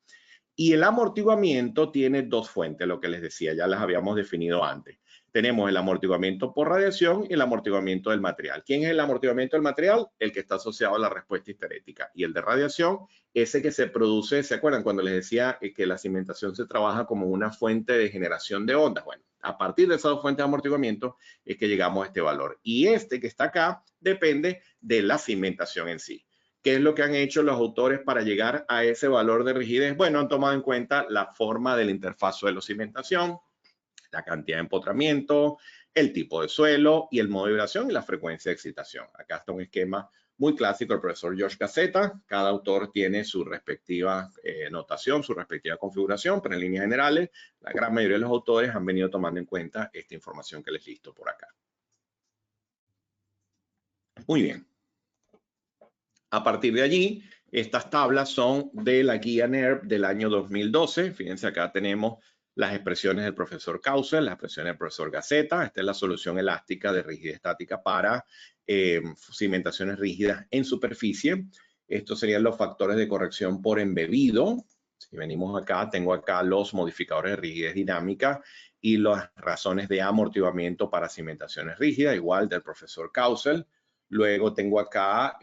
Y el amortiguamiento tiene dos fuentes, lo que les decía, ya las habíamos definido antes. Tenemos el amortiguamiento por radiación y el amortiguamiento del material. ¿Quién es el amortiguamiento del material? El que está asociado a la respuesta histerética. Y el de radiación, ese que se produce, ¿se acuerdan cuando les decía que la cimentación se trabaja como una fuente de generación de ondas? Bueno, a partir de esas dos fuentes de amortiguamiento es que llegamos a este valor. Y este que está acá depende de la cimentación en sí. ¿Qué es lo que han hecho los autores para llegar a ese valor de rigidez? Bueno, han tomado en cuenta la forma de la interfaz suelo-cimentación, la cantidad de empotramiento, el tipo de suelo y el modo de vibración y la frecuencia de excitación. Acá está un esquema muy clásico del profesor George Gazzetta. Cada autor tiene su respectiva notación, su respectiva configuración, pero en líneas generales, la gran mayoría de los autores han venido tomando en cuenta esta información que les listo por acá. Muy bien. A partir de allí, estas tablas son de la guía NERP del año 2012. Fíjense, acá tenemos las expresiones del profesor Causel, las expresiones del profesor Gazzetta. Esta es la solución elástica de rigidez estática para cimentaciones rígidas en superficie. Estos serían los factores de corrección por embebido. Si venimos acá, tengo acá los modificadores de rigidez dinámica y las razones de amortiguamiento para cimentaciones rígidas, igual del profesor Causel. Luego tengo acá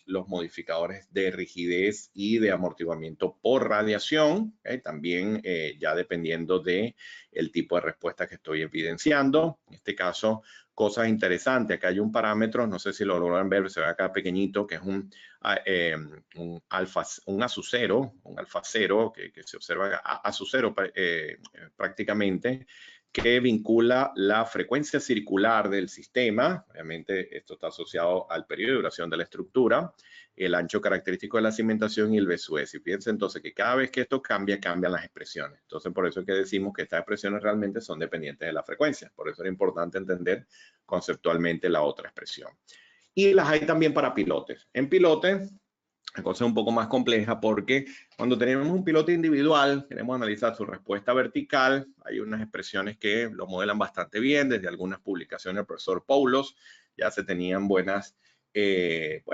los modificadores de rigidez y de amortiguamiento por radiación, también ya dependiendo del tipo de respuesta que estoy evidenciando. En este caso, cosas interesantes. Acá hay un parámetro, no sé si lo logran ver, se ve acá pequeñito, que es un azucero, un alfa cero, que se observa azucero prácticamente, que vincula la frecuencia circular del sistema. Obviamente esto está asociado al periodo de duración de la estructura, el ancho característico de la cimentación y el B sub S. Y fíjense entonces que cada vez que esto cambia, cambian las expresiones. Entonces por eso es que decimos que estas expresiones realmente son dependientes de la frecuencia. Por eso es importante entender conceptualmente la otra expresión. Y las hay también para pilotes. En pilotes, la cosa es un poco más compleja porque cuando tenemos un piloto individual, queremos analizar su respuesta vertical. Hay unas expresiones que lo modelan bastante bien. Desde algunas publicaciones del profesor Poulos ya se tenían buenas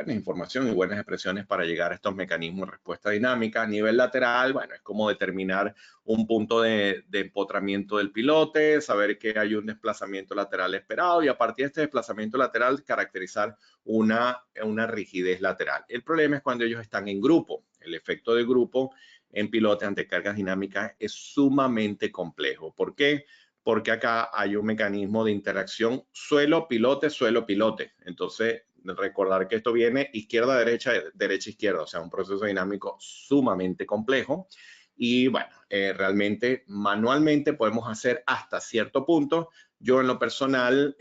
información y buenas expresiones para llegar a estos mecanismos de respuesta dinámica. A nivel lateral, bueno, es como determinar un punto de empotramiento del pilote, saber que hay un desplazamiento lateral esperado y a partir de este desplazamiento lateral caracterizar una rigidez lateral. El problema es cuando ellos están en grupo. El efecto de grupo en pilotes ante cargas dinámicas es sumamente complejo. ¿Por qué? Porque acá hay un mecanismo de interacción suelo-pilote, suelo-pilote. Entonces, recordar que esto viene izquierda-derecha, derecha-izquierda, o sea, un proceso dinámico sumamente complejo. Y bueno, realmente manualmente podemos hacer hasta cierto punto. Yo en lo personal,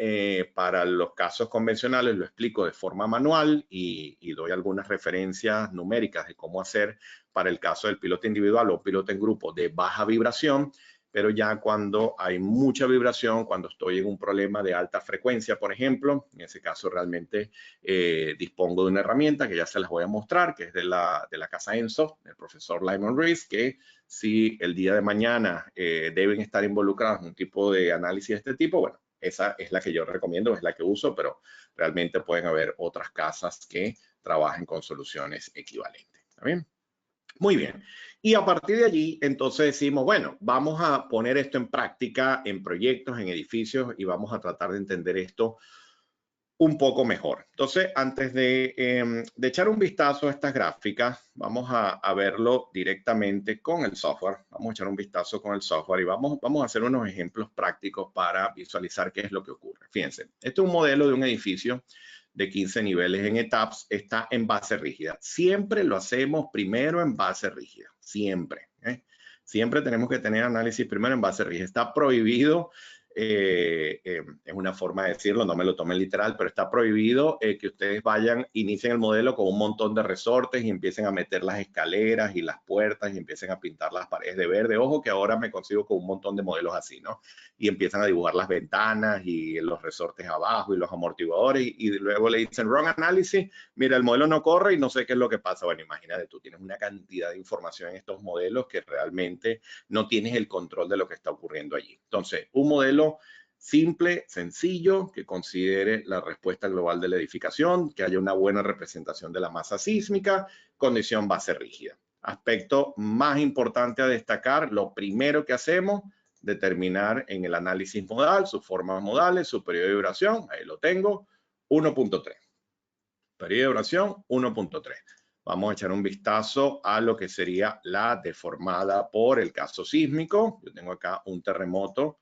para los casos convencionales, lo explico de forma manual y doy algunas referencias numéricas de cómo hacer para el caso del piloto individual o piloto en grupo de baja vibración. Pero ya cuando hay mucha vibración, cuando estoy en un problema de alta frecuencia, por ejemplo, en ese caso realmente dispongo de una herramienta que ya se las voy a mostrar, que es de la casa ENSO, del profesor Lyman Rees, que si el día de mañana deben estar involucrados en un tipo de análisis de este tipo, bueno, esa es la que yo recomiendo, es la que uso, pero realmente pueden haber otras casas que trabajen con soluciones equivalentes. ¿Está bien? Muy bien. Y a partir de allí, entonces decimos, bueno, vamos a poner esto en práctica en proyectos, en edificios y vamos a tratar de entender esto un poco mejor. Entonces, antes de echar un vistazo a estas gráficas, vamos a verlo directamente con el software. Vamos a echar un vistazo con el software y vamos a hacer unos ejemplos prácticos para visualizar qué es lo que ocurre. Fíjense, este es un modelo de un edificio de 15 niveles en etapas, está en base rígida. Siempre lo hacemos primero en base rígida, siempre. Siempre tenemos que tener análisis primero en base rígida. Está prohibido, es una forma de decirlo, no me lo tomen literal, pero está prohibido que ustedes inicien el modelo con un montón de resortes y empiecen a meter las escaleras y las puertas y empiecen a pintar las paredes de verde. Ojo que ahora me consigo con un montón de modelos así, ¿no? Y empiezan a dibujar las ventanas y los resortes abajo y los amortiguadores y luego le dicen wrong analysis, mira, el modelo no corre y no sé qué es lo que pasa. Bueno, imagínate, tú tienes una cantidad de información en estos modelos que realmente no tienes el control de lo que está ocurriendo allí. Entonces, un modelo simple, sencillo, que considere la respuesta global de la edificación, que haya una buena representación de la masa sísmica, condición base rígida. Aspecto más importante a destacar, lo primero que hacemos, determinar en el análisis modal, sus formas modales, su periodo de duración, ahí lo tengo, 1.3. Periodo de duración, 1.3. Vamos a echar un vistazo a lo que sería la deformada por el caso sísmico. Yo tengo acá un terremoto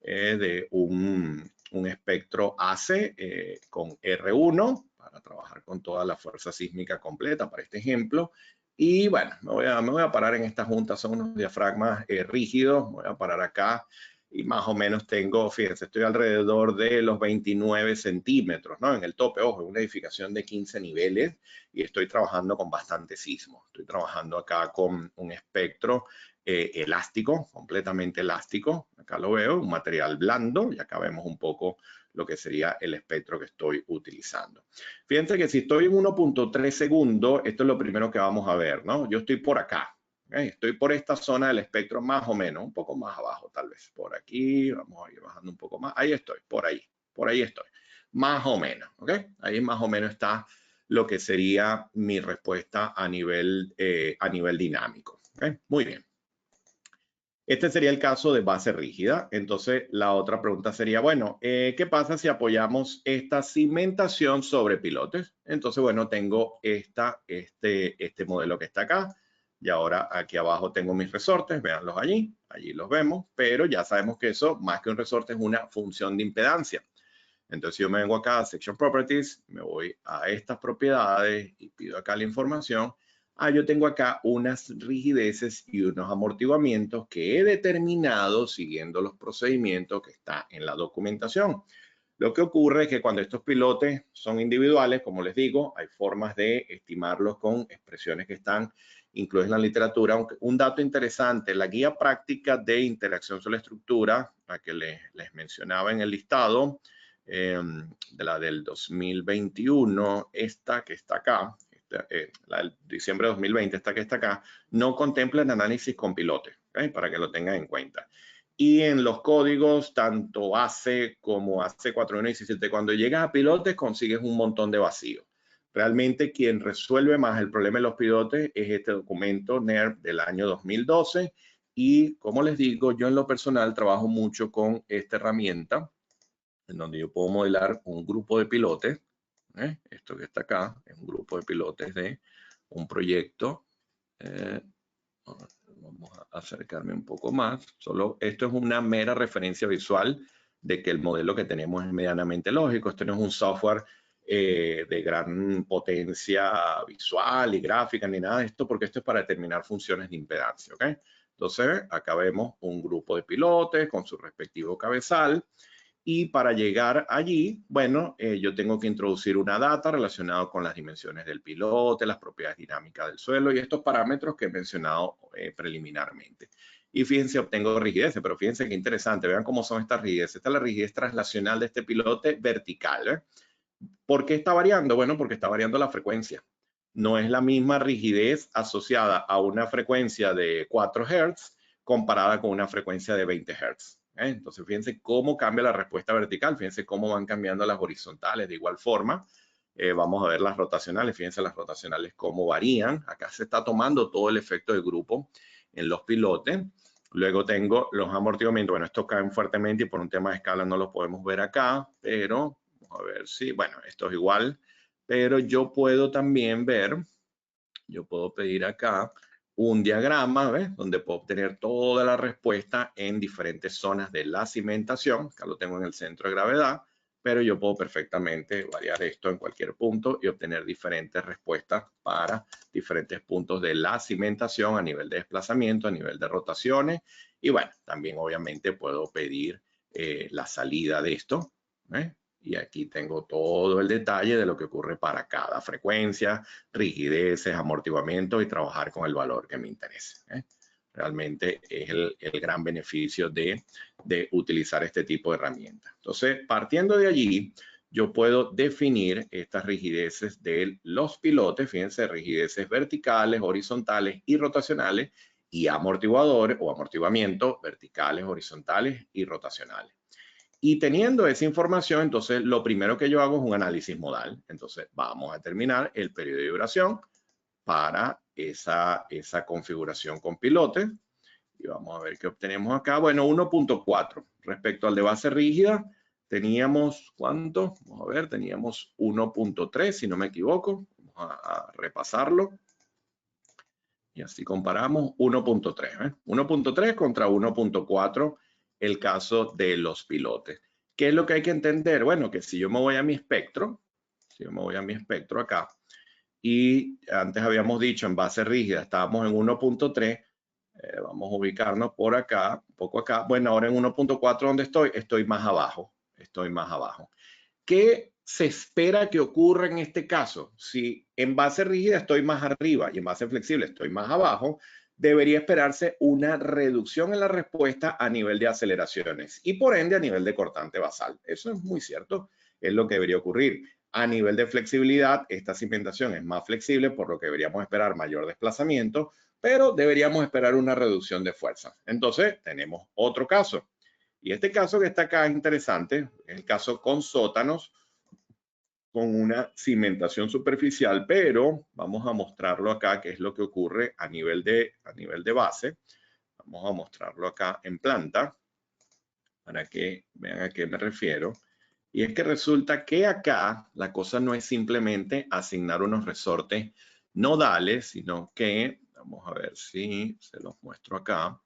de un espectro ACE con R1 para trabajar con toda la fuerza sísmica completa para este ejemplo. Y bueno, me voy a parar en esta junta, son unos diafragmas rígidos, me voy a parar acá y más o menos tengo, fíjense, estoy alrededor de los 29 centímetros, ¿no? En el tope, ojo, una edificación de 15 niveles y estoy trabajando con bastante sismo. Estoy trabajando acá con un espectro elástico, completamente elástico. Acá lo veo, un material blando y acá vemos un poco lo que sería el espectro que estoy utilizando. Fíjense que si estoy en 1.3 segundos, esto es lo primero que vamos a ver, ¿no? Yo estoy por acá. Estoy por esta zona del espectro más o menos, un poco más abajo tal vez. Por aquí, vamos a ir bajando un poco más. Ahí estoy, por ahí estoy. Más o menos, ¿ok? Ahí más o menos está lo que sería mi respuesta a nivel dinámico. ¿Okay? Muy bien. Este sería el caso de base rígida. Entonces, la otra pregunta sería, bueno, ¿qué pasa si apoyamos esta cimentación sobre pilotes? Entonces, bueno, tengo este modelo que está acá. Y ahora aquí abajo tengo mis resortes, véanlos allí los vemos, pero ya sabemos que eso, más que un resorte, es una función de impedancia. Entonces yo me vengo acá a Section Properties, me voy a estas propiedades y pido acá la información. Yo tengo acá unas rigideces y unos amortiguamientos que he determinado siguiendo los procedimientos que está en la documentación. Lo que ocurre es que cuando estos pilotes son individuales, como les digo, hay formas de estimarlos con expresiones que están incluidas en la literatura. Aunque un dato interesante, la guía práctica de interacción sobre la estructura, la que les mencionaba en el listado, de la del 2021, esta que está acá, la del diciembre de 2020, esta que está acá, no contempla el análisis con pilotes, ¿okay? Para que lo tengan en cuenta. Y en los códigos, tanto AC como AC4117, cuando llegas a pilotes consigues un montón de vacíos. Realmente quien resuelve más el problema de los pilotes es este documento NERP del año 2012. Y como les digo, yo en lo personal trabajo mucho con esta herramienta, en donde yo puedo modelar un grupo de pilotes. Esto que está acá es un grupo de pilotes de un proyecto. Vamos a acercarme un poco más. Solo esto es una mera referencia visual de que el modelo que tenemos es medianamente lógico. Esto no es un software de gran potencia visual y gráfica ni nada de esto, porque esto es para determinar funciones de impedancia. ¿Okay? Entonces, acá vemos un grupo de pilotes con su respectivo cabezal. Y para llegar allí, bueno, yo tengo que introducir una data relacionada con las dimensiones del pilote, las propiedades dinámicas del suelo y estos parámetros que he mencionado preliminarmente. Y fíjense, obtengo rigidez, pero fíjense qué interesante. Vean cómo son estas rigideces. Esta es la rigidez translacional de este pilote vertical. ¿Por qué está variando? Bueno, porque está variando la frecuencia. No es la misma rigidez asociada a una frecuencia de 4 Hz comparada con una frecuencia de 20 Hz. Entonces, fíjense cómo cambia la respuesta vertical, fíjense cómo van cambiando las horizontales. De igual forma, vamos a ver las rotacionales, fíjense las rotacionales cómo varían. Acá se está tomando todo el efecto de grupo en los pilotes. Luego tengo los amortiguamientos. Bueno, estos caen fuertemente y por un tema de escala no los podemos ver acá, pero vamos a ver si, bueno, esto es igual, pero yo puedo también ver, yo puedo pedir acá un diagrama, ¿ves? Donde puedo obtener toda la respuesta en diferentes zonas de la cimentación. Acá lo tengo en el centro de gravedad, pero yo puedo perfectamente variar esto en cualquier punto y obtener diferentes respuestas para diferentes puntos de la cimentación a nivel de desplazamiento, a nivel de rotaciones. Y bueno, también obviamente puedo pedir la salida de esto. Y aquí tengo todo el detalle de lo que ocurre para cada frecuencia, rigideces, amortiguamientos y trabajar con el valor que me interese. Realmente es el gran beneficio de utilizar este tipo de herramientas. Entonces, partiendo de allí, yo puedo definir estas rigideces de los pilotes, fíjense, rigideces verticales, horizontales y rotacionales, y amortiguadores o amortiguamientos verticales, horizontales y rotacionales. Y teniendo esa información, entonces lo primero que yo hago es un análisis modal. Entonces vamos a determinar el periodo de vibración para esa configuración con pilotes. Y vamos a ver qué obtenemos acá. Bueno, 1.4. Respecto al de base rígida, teníamos, ¿cuánto? Vamos a ver, teníamos 1.3, si no me equivoco. Vamos a repasarlo. Y así comparamos 1.3. 1.3 contra 1.4, el caso de los pilotes. ¿Qué es lo que hay que entender? Bueno, que si yo me voy a mi espectro, acá, y antes habíamos dicho en base rígida estábamos en 1.3, Vamos a ubicarnos por acá, un poco acá. Bueno, ahora en 1.4 donde estoy más abajo. Estoy más abajo. ¿Qué se espera que ocurra en este caso? Si en base rígida estoy más arriba y en base flexible estoy más abajo, debería esperarse una reducción en la respuesta a nivel de aceleraciones y por ende a nivel de cortante basal. Eso es muy cierto, es lo que debería ocurrir. A nivel de flexibilidad, esta cimentación es más flexible, por lo que deberíamos esperar mayor desplazamiento, pero deberíamos esperar una reducción de fuerza. Entonces, tenemos otro caso. Y este caso que está acá es interesante, es el caso con sótanos, con una cimentación superficial, pero vamos a mostrarlo acá, que es lo que ocurre a nivel de base. Vamos a mostrarlo acá en planta, para que vean a qué me refiero. Y es que resulta que acá la cosa no es simplemente asignar unos resortes nodales, sino que, vamos a ver si se los muestro acá.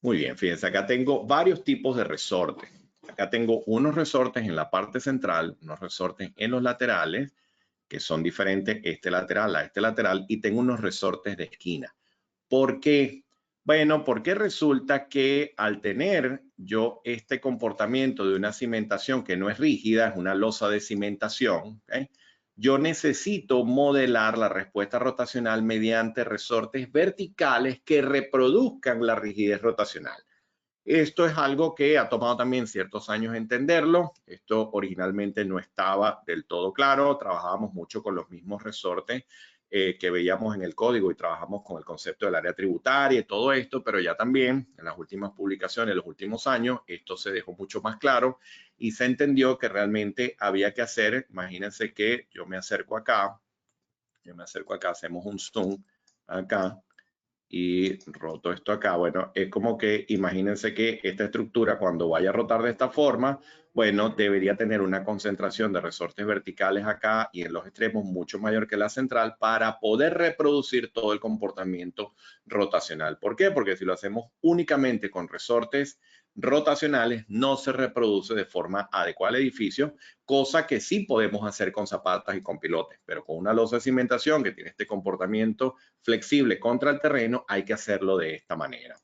Muy bien, fíjense, acá tengo varios tipos de resortes. Acá tengo unos resortes en la parte central, unos resortes en los laterales, que son diferentes este lateral a este lateral, y tengo unos resortes de esquina. ¿Por qué? Bueno, porque resulta que al tener yo este comportamiento de una cimentación que no es rígida, es una losa de cimentación, ¿okay? Yo necesito modelar la respuesta rotacional mediante resortes verticales que reproduzcan la rigidez rotacional. Esto es algo que ha tomado también ciertos años entenderlo. Esto originalmente no estaba del todo claro. Trabajábamos mucho con los mismos resortes que veíamos en el código y trabajamos con el concepto del área tributaria y todo esto, pero ya también en las últimas publicaciones, en los últimos años, esto se dejó mucho más claro y se entendió que realmente había que hacer, imagínense que yo me acerco acá, hacemos un zoom acá, y roto esto acá. Bueno, es como que imagínense que esta estructura cuando vaya a rotar de esta forma, bueno, debería tener una concentración de resortes verticales acá y en los extremos mucho mayor que la central para poder reproducir todo el comportamiento rotacional. ¿Por qué? Porque si lo hacemos únicamente con resortes rotacionales, no se reproduce de forma adecuada el edificio, cosa que sí podemos hacer con zapatas y con pilotes, pero con una losa de cimentación que tiene este comportamiento flexible contra el terreno, hay que hacerlo de esta manera.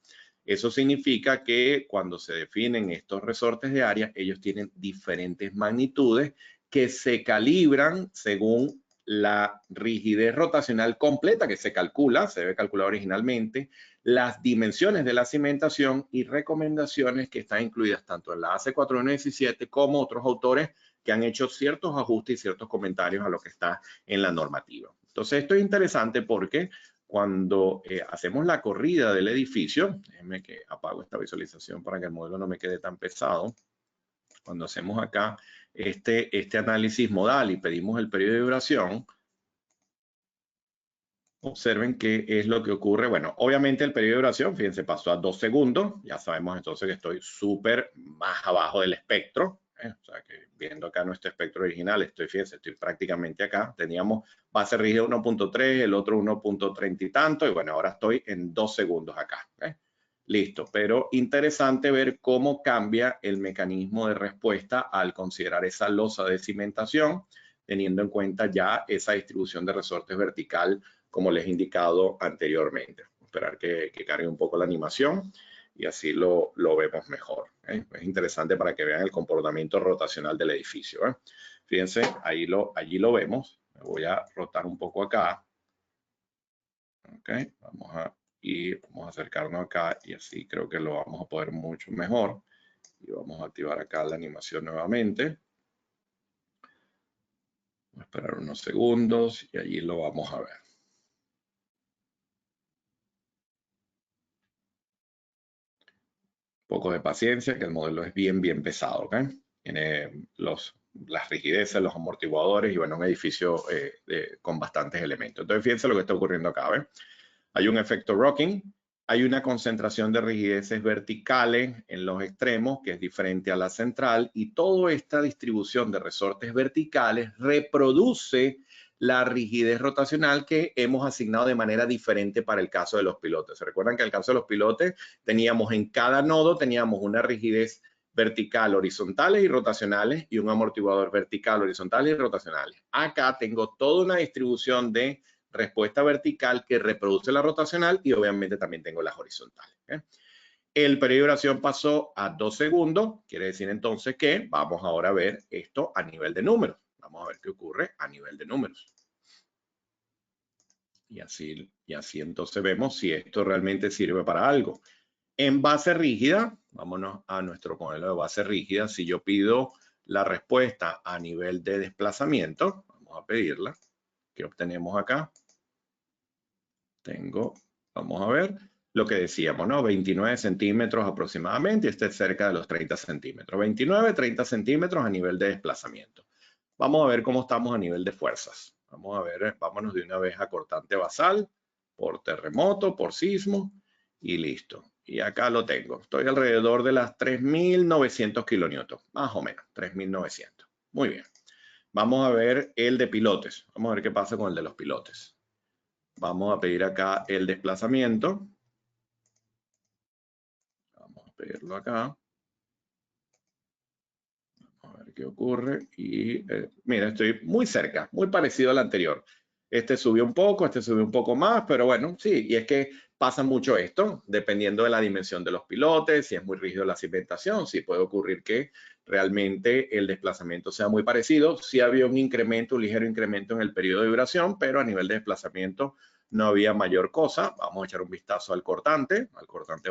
Eso significa que cuando se definen estos resortes de área, ellos tienen diferentes magnitudes que se calibran según la rigidez rotacional completa que se calcula, se debe calcular originalmente, las dimensiones de la cimentación y recomendaciones que están incluidas tanto en la AC4117 como otros autores que han hecho ciertos ajustes y ciertos comentarios a lo que está en la normativa. Entonces, esto es interesante porque cuando hacemos la corrida del edificio, déjenme que apago esta visualización para que el modelo no me quede tan pesado. Cuando hacemos acá este análisis modal y pedimos el periodo de duración, observen qué es lo que ocurre. Bueno, obviamente el periodo de duración, fíjense, pasó a 2 segundos. Ya sabemos entonces que estoy súper más abajo del espectro. O sea que viendo acá nuestro espectro original, fíjense, estoy prácticamente acá. Teníamos base rígida 1.3, el otro 1.30 y tanto. Y bueno, ahora estoy en 2 segundos acá. Listo, pero interesante ver cómo cambia el mecanismo de respuesta al considerar esa losa de cimentación, teniendo en cuenta ya esa distribución de resortes vertical como les he indicado anteriormente. Esperar que cargue un poco la animación y así lo vemos mejor. Es interesante para que vean el comportamiento rotacional del edificio. Fíjense, allí lo vemos. Me voy a rotar un poco acá. Ok, vamos a acercarnos acá y así creo que lo vamos a poder mucho mejor. Y vamos a activar acá la animación nuevamente. Vamos a esperar unos segundos y allí lo vamos a ver. Poco de paciencia, que el modelo es bien pesado, ¿ok? Tiene las rigideces, los amortiguadores y bueno, un edificio con bastantes elementos. Entonces, fíjense lo que está ocurriendo acá, ¿ves? Hay un efecto rocking, hay una concentración de rigideces verticales en los extremos, que es diferente a la central, y toda esta distribución de resortes verticales reproduce la rigidez rotacional que hemos asignado de manera diferente para el caso de los pilotes. ¿Se recuerdan que en el caso de los pilotes teníamos en cada nodo, teníamos una rigidez vertical, horizontales y rotacionales y un amortiguador vertical, horizontales y rotacionales? Acá tengo toda una distribución de respuesta vertical que reproduce la rotacional y obviamente también tengo las horizontales. El periodo de duración pasó a 2 segundos, quiere decir entonces que vamos ahora a ver esto a nivel de números. Vamos a ver qué ocurre a nivel de números. Y así entonces vemos si esto realmente sirve para algo. En base rígida, vámonos a nuestro modelo de base rígida. Si yo pido la respuesta a nivel de desplazamiento, vamos a pedirla. ¿Qué obtenemos acá? Vamos a ver lo que decíamos, ¿no? 29 centímetros aproximadamente, y este es cerca de los 30 centímetros. 29, 30 centímetros a nivel de desplazamiento. Vamos a ver cómo estamos a nivel de fuerzas. Vamos a ver, vámonos de una vez a cortante basal, por terremoto, por sismo, y listo. Y acá lo tengo. Estoy alrededor de las 3.900 kilonewtons, más o menos, 3.900. Muy bien. Vamos a ver el de pilotes. Vamos a ver qué pasa con el de los pilotes. Vamos a pedir acá el desplazamiento. Vamos a pedirlo acá. Vamos a ver qué ocurre. Y mira, estoy muy cerca, muy parecido al anterior. Este subió un poco, este subió un poco más, pero bueno, sí, y es que pasa mucho esto, dependiendo de la dimensión de los pilotes, si es muy rígido la cimentación, sí puede ocurrir que realmente el desplazamiento sea muy parecido. Sí había un incremento, un ligero incremento en el periodo de duración, pero a nivel de desplazamiento no había mayor cosa. Vamos a echar un vistazo al cortante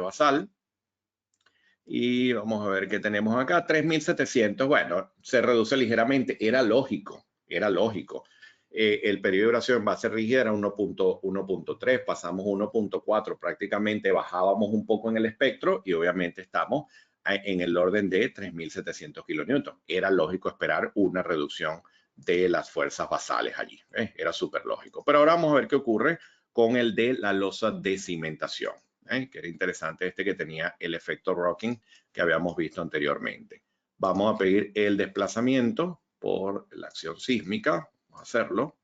basal. Y vamos a ver qué tenemos acá, 3.700. Bueno, se reduce ligeramente, era lógico, era lógico. El periodo de duración en base rígida era 1.3, pasamos 1.4, prácticamente bajábamos un poco en el espectro y obviamente estamos en el orden de 3.700 kilonewtons. Era lógico esperar una reducción de las fuerzas basales allí, era súper lógico. Pero ahora vamos a ver qué ocurre con el de la losa de cimentación. Que era interesante este que tenía el efecto rocking que habíamos visto anteriormente. Vamos a pedir el desplazamiento por la acción sísmica. Vamos a hacerlo.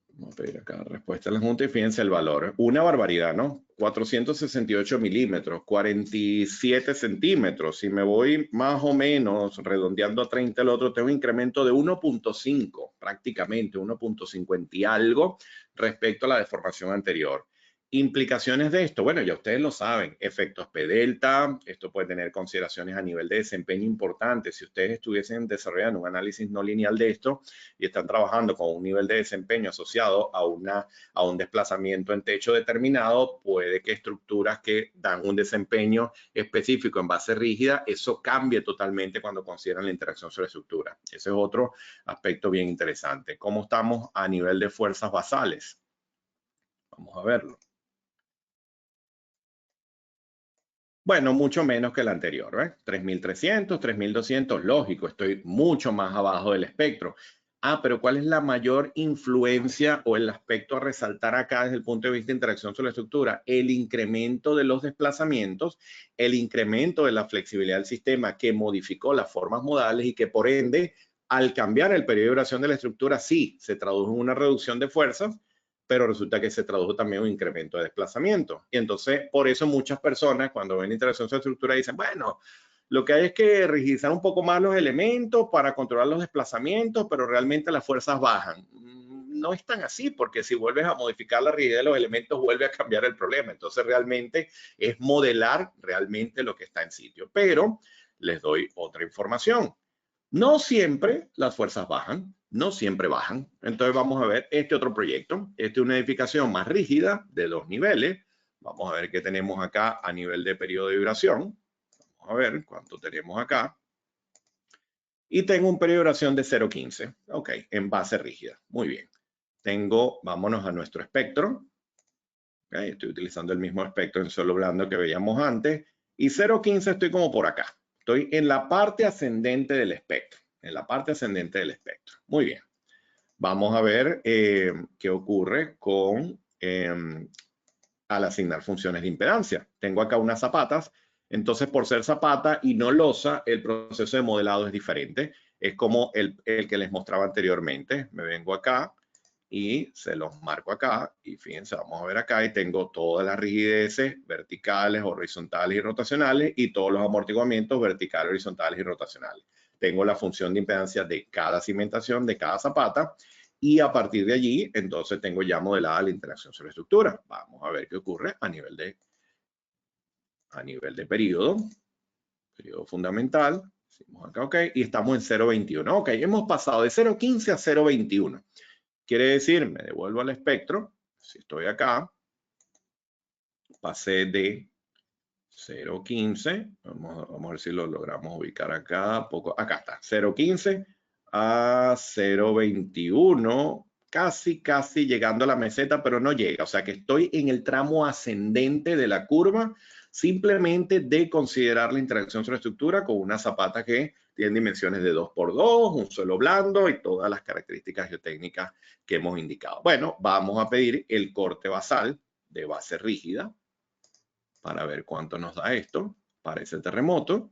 Vamos a pedir acá respuesta a la Junta y fíjense el valor. Una barbaridad, ¿no? 468 milímetros, 47 centímetros. Si me voy más o menos redondeando a 30 el otro, tengo un incremento de 1.5, prácticamente 1.50 y algo respecto a la deformación anterior. Implicaciones de esto, bueno, ya ustedes lo saben, efectos P delta, esto puede tener consideraciones a nivel de desempeño importantes. Si ustedes estuviesen desarrollando un análisis no lineal de esto y están trabajando con un nivel de desempeño asociado a un desplazamiento en techo determinado, puede que estructuras que dan un desempeño específico en base rígida, eso cambie totalmente cuando consideran la interacción sobre estructura. Ese es otro aspecto bien interesante. ¿Cómo estamos a nivel de fuerzas basales? Vamos a verlo. Bueno, mucho menos que el anterior, ¿ves? 3.300, 3.200, lógico, estoy mucho más abajo del espectro. Pero ¿cuál es la mayor influencia o el aspecto a resaltar acá desde el punto de vista de interacción sobre la estructura? El incremento de los desplazamientos, el incremento de la flexibilidad del sistema que modificó las formas modales y que por ende, al cambiar el periodo de duración de la estructura, sí, se tradujo en una reducción de fuerzas, pero resulta que se tradujo también un incremento de desplazamiento. Y entonces, por eso muchas personas cuando ven interacción sobre estructura dicen, bueno, lo que hay es que rigidizar un poco más los elementos para controlar los desplazamientos, pero realmente las fuerzas bajan. No es tan así, porque si vuelves a modificar la rigidez de los elementos, vuelve a cambiar el problema. Entonces, realmente es modelar realmente lo que está en sitio. Pero les doy otra información. No siempre las fuerzas bajan, no siempre bajan. Entonces vamos a ver este otro proyecto. Esta es una edificación más rígida de 2 niveles. Vamos a ver qué tenemos acá a nivel de periodo de duración. Vamos a ver cuánto tenemos acá. Y tengo un periodo de duración de 0.15. Ok, en base rígida. Muy bien. Vámonos a nuestro espectro. Okay, estoy utilizando el mismo espectro en suelo blando que veíamos antes. Y 0.15 estoy como por acá. Estoy en la parte ascendente del espectro. En la parte ascendente del espectro. Muy bien. Vamos a ver qué ocurre al asignar funciones de impedancia. Tengo acá unas zapatas. Entonces, por ser zapata y no losa, el proceso de modelado es diferente. Es como el que les mostraba anteriormente. Me vengo acá y se los marco acá. Y fíjense, vamos a ver acá y tengo todas las rigideces verticales, horizontales y rotacionales y todos los amortiguamientos verticales, horizontales y rotacionales. tengo la función de impedancia de cada cimentación, de cada zapata, y a partir de allí, entonces tengo ya modelada la interacción sobre estructura. Vamos a ver qué ocurre a nivel de periodo fundamental. Decimos acá, ok, y estamos en 0.21. Ok, hemos pasado de 0.15 a 0.21. Quiere decir, me devuelvo al espectro. Si estoy acá, pasé de 0.15, vamos a ver si lo logramos ubicar acá, acá está, 0.15 a 0.21, casi llegando a la meseta, pero no llega, o sea que estoy en el tramo ascendente de la curva, simplemente de considerar la interacción sobre estructura con una zapata que tiene dimensiones de 2x2, un suelo blando y todas las características geotécnicas que hemos indicado. Bueno, vamos a pedir el corte basal de base rígida para ver cuánto nos da esto para ese terremoto.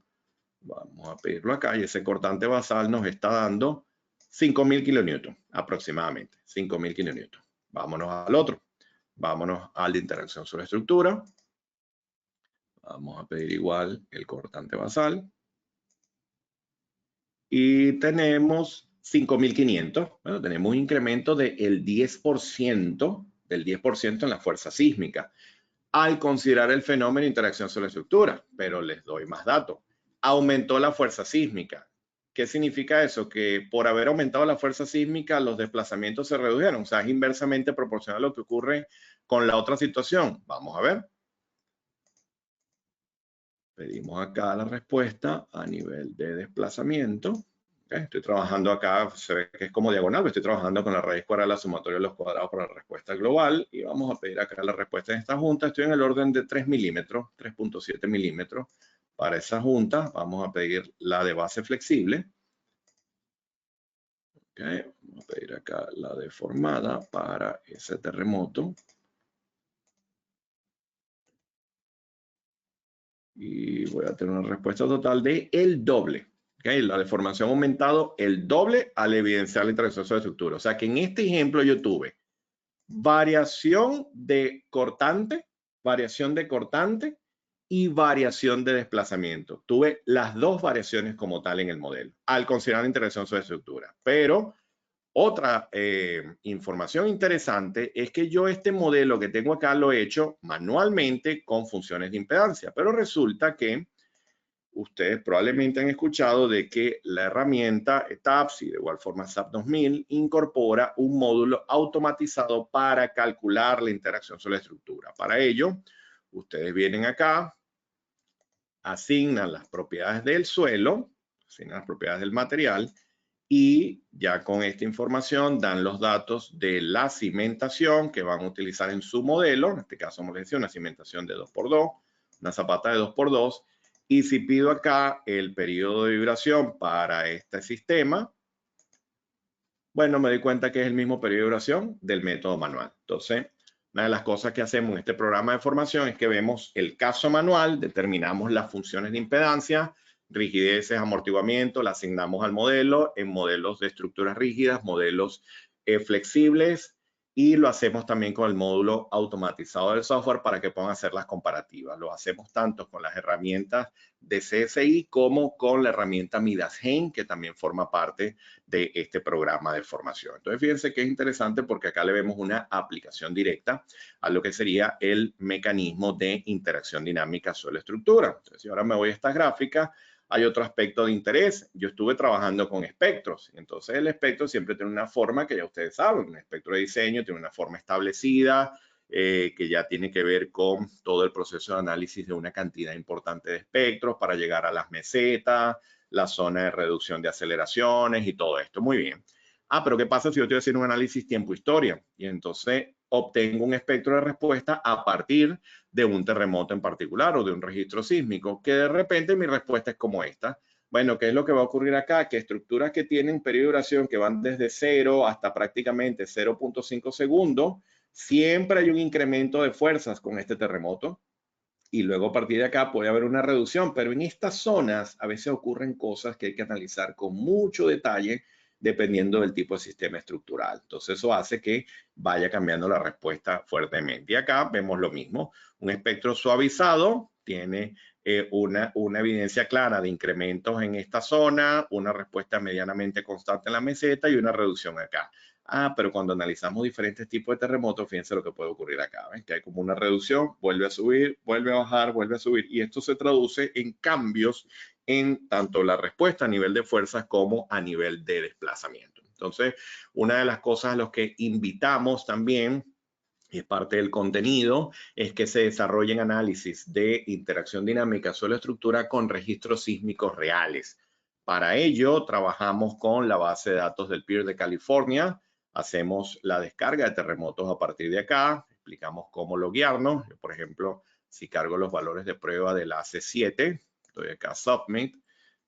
Vamos a pedirlo acá y ese cortante basal nos está dando 5.000 kilonewton aproximadamente, 5.000 kilonewton. Vámonos al otro, vámonos al de interacción sobre estructura. Vamos a pedir igual el cortante basal. Y tenemos 5.500. Bueno, tenemos un incremento del 10% en la fuerza sísmica al considerar el fenómeno de interacción sobre la estructura, pero les doy más datos. Aumentó la fuerza sísmica. ¿Qué significa eso? Que por haber aumentado la fuerza sísmica, los desplazamientos se redujeron. O sea, es inversamente proporcional a lo que ocurre con la otra situación. Vamos a ver. Pedimos acá la respuesta a nivel de desplazamiento. Okay. Estoy trabajando acá, se ve que es como diagonal, pero estoy trabajando con la raíz cuadrada de la sumatoria de los cuadrados para la respuesta global. Y vamos a pedir acá la respuesta en esta junta. Estoy en el orden de 3 milímetros, 3.7 milímetros. Para esa junta vamos a pedir la de base flexible. Okay. Vamos a pedir acá la deformada para ese terremoto. Y voy a tener una respuesta total de el doble. Okay, la deformación ha aumentado el doble al evidenciar la interacción sobre estructura. O sea que en este ejemplo yo tuve variación de cortante y variación de desplazamiento. Tuve las dos variaciones como tal en el modelo al considerar la interacción sobre estructura. Pero otra información interesante es que yo este modelo que tengo acá lo he hecho manualmente con funciones de impedancia, pero resulta que ustedes probablemente han escuchado de que la herramienta TAPS y de igual forma SAP 2000 incorpora un módulo automatizado para calcular la interacción sobre la estructura. Para ello, ustedes vienen acá, asignan las propiedades del suelo, asignan las propiedades del material y ya con esta información dan los datos de la cimentación que van a utilizar en su modelo. En este caso, como les decía, una cimentación de 2x2, una zapata de 2x2. Y si pido acá el periodo de vibración para este sistema, bueno, me doy cuenta que es el mismo periodo de vibración del método manual. Entonces, una de las cosas que hacemos en este programa de formación es que vemos el caso manual, determinamos las funciones de impedancia, rigideces, amortiguamiento, la asignamos al modelo en modelos de estructuras rígidas, modelos flexibles, y lo hacemos también con el módulo automatizado del software para que puedan hacer las comparativas. Lo hacemos tanto con las herramientas de CSI como con la herramienta Midasheim, que también forma parte de este programa de formación. Entonces, fíjense que es interesante porque acá le vemos una aplicación directa a lo que sería el mecanismo de interacción dinámica suelo-estructura. Entonces, si ahora me voy a estas gráficas, hay otro aspecto de interés. Yo estuve trabajando con espectros. Entonces, el espectro siempre tiene una forma que ya ustedes saben. Un espectro de diseño tiene una forma establecida que ya tiene que ver con todo el proceso de análisis de una cantidad importante de espectros para llegar a las mesetas, la zona de reducción de aceleraciones y todo esto. Muy bien. Pero ¿qué pasa si yo estoy haciendo un análisis tiempo-historia? Y entonces obtengo un espectro de respuesta a partir de un terremoto en particular o de un registro sísmico, que de repente mi respuesta es como esta. Bueno, ¿qué es lo que va a ocurrir acá? Que estructuras que tienen periodo de duración que van desde 0 hasta prácticamente 0.5 segundos, siempre hay un incremento de fuerzas con este terremoto. Y luego a partir de acá puede haber una reducción, pero en estas zonas a veces ocurren cosas que hay que analizar con mucho detalle dependiendo del tipo de sistema estructural. Entonces eso hace que vaya cambiando la respuesta fuertemente. Y acá vemos lo mismo, un espectro suavizado tiene una evidencia clara de incrementos en esta zona, una respuesta medianamente constante en la meseta y una reducción acá. Pero cuando analizamos diferentes tipos de terremotos, fíjense lo que puede ocurrir acá. ¿Ven? Que hay como una reducción, vuelve a subir, vuelve a bajar, vuelve a subir. Y esto se traduce en cambios en tanto la respuesta a nivel de fuerzas como a nivel de desplazamiento. Entonces, una de las cosas a las que invitamos también, y es parte del contenido, es que se desarrollen análisis de interacción dinámica suelo-estructura con registros sísmicos reales. Para ello, trabajamos con la base de datos del PIR de California, hacemos la descarga de terremotos a partir de acá, explicamos cómo loguearnos. Yo, por ejemplo, si cargo los valores de prueba de la AC7, doy acá Submit,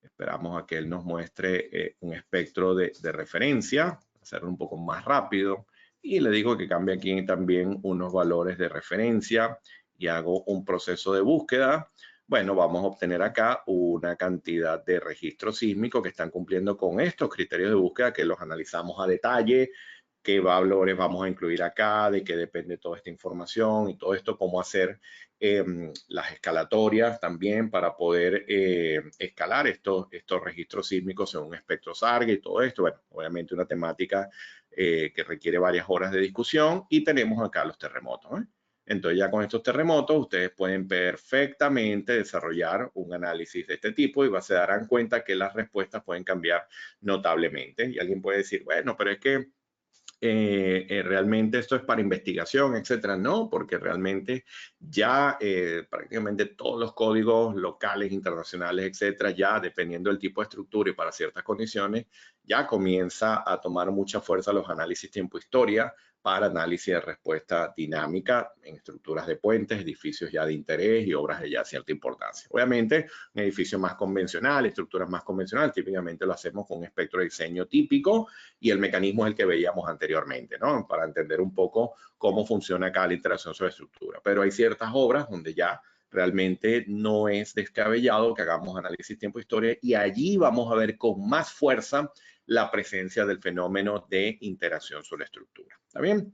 esperamos a que él nos muestre un espectro de referencia, hacerlo un poco más rápido. Y le digo que cambie aquí también unos valores de referencia y hago un proceso de búsqueda. Bueno, vamos a obtener acá una cantidad de registros sísmicos que están cumpliendo con estos criterios de búsqueda que los analizamos a detalle, qué valores vamos a incluir acá, de qué depende toda esta información y todo esto, cómo hacer las escalatorias también para poder escalar estos registros sísmicos según un espectro Sarga y todo esto. Bueno, obviamente una temática que requiere varias horas de discusión, y tenemos acá los terremotos. Entonces ya con estos terremotos ustedes pueden perfectamente desarrollar un análisis de este tipo y se darán cuenta que las respuestas pueden cambiar notablemente. Y alguien puede decir, bueno, pero es que realmente esto es para investigación, etcétera. No, porque realmente ya prácticamente todos los códigos locales, internacionales, etcétera, ya dependiendo del tipo de estructura y para ciertas condiciones, ya comienza a tomar mucha fuerza los análisis tiempo-historia para análisis de respuesta dinámica en estructuras de puentes, edificios ya de interés y obras de ya cierta importancia. Obviamente, un edificio más convencional, estructuras más convencionales, típicamente lo hacemos con un espectro de diseño típico y el mecanismo es el que veíamos anteriormente, ¿no? Para entender un poco cómo funciona acá la interacción sobre estructura. Pero hay ciertas obras donde ya realmente no es descabellado que hagamos análisis tiempo-historia y allí vamos a ver con más fuerza la presencia del fenómeno de interacción sobre estructura. ¿Está bien?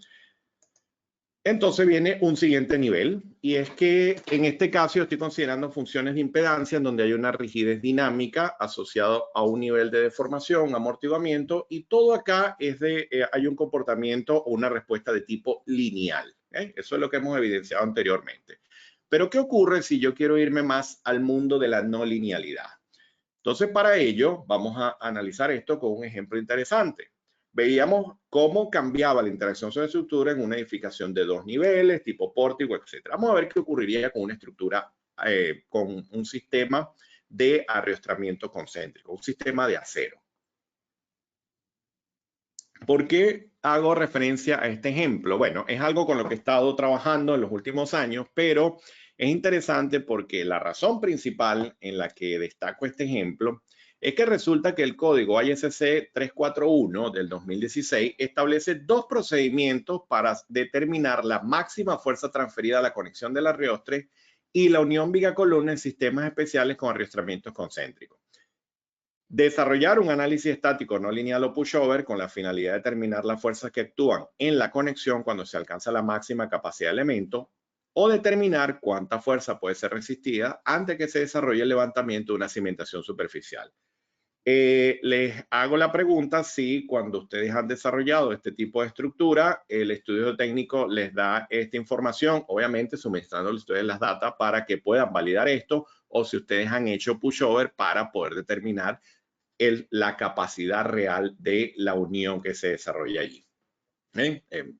Entonces viene un siguiente nivel, y es que en este caso yo estoy considerando funciones de impedancia en donde hay una rigidez dinámica asociada a un nivel de deformación, amortiguamiento, y todo acá es hay un comportamiento o una respuesta de tipo lineal. Eso es lo que hemos evidenciado anteriormente. Pero ¿qué ocurre si yo quiero irme más al mundo de la no linealidad? Entonces, para ello, vamos a analizar esto con un ejemplo interesante. Veíamos cómo cambiaba la interacción sobre estructura en una edificación de 2 niveles, tipo pórtico, etc. Vamos a ver qué ocurriría con una estructura, con un sistema de arrastramiento concéntrico, un sistema de acero. ¿Por qué hago referencia a este ejemplo? Bueno, es algo con lo que he estado trabajando en los últimos años, pero es interesante porque la razón principal en la que destaco este ejemplo es que resulta que el código ISC 341 del 2016 establece dos procedimientos para determinar la máxima fuerza transferida a la conexión del arreostre y la unión viga-columna en sistemas especiales con arrastramientos concéntricos. Desarrollar un análisis estático no lineal o pushover con la finalidad de determinar las fuerzas que actúan en la conexión cuando se alcanza la máxima capacidad de elemento, o determinar cuánta fuerza puede ser resistida antes que se desarrolle el levantamiento de una cimentación superficial. Les hago la pregunta si cuando ustedes han desarrollado este tipo de estructura, el estudio técnico les da esta información, obviamente suministrándoles ustedes las datas para que puedan validar esto, o si ustedes han hecho pushover para poder determinar la capacidad real de la unión que se desarrolla allí.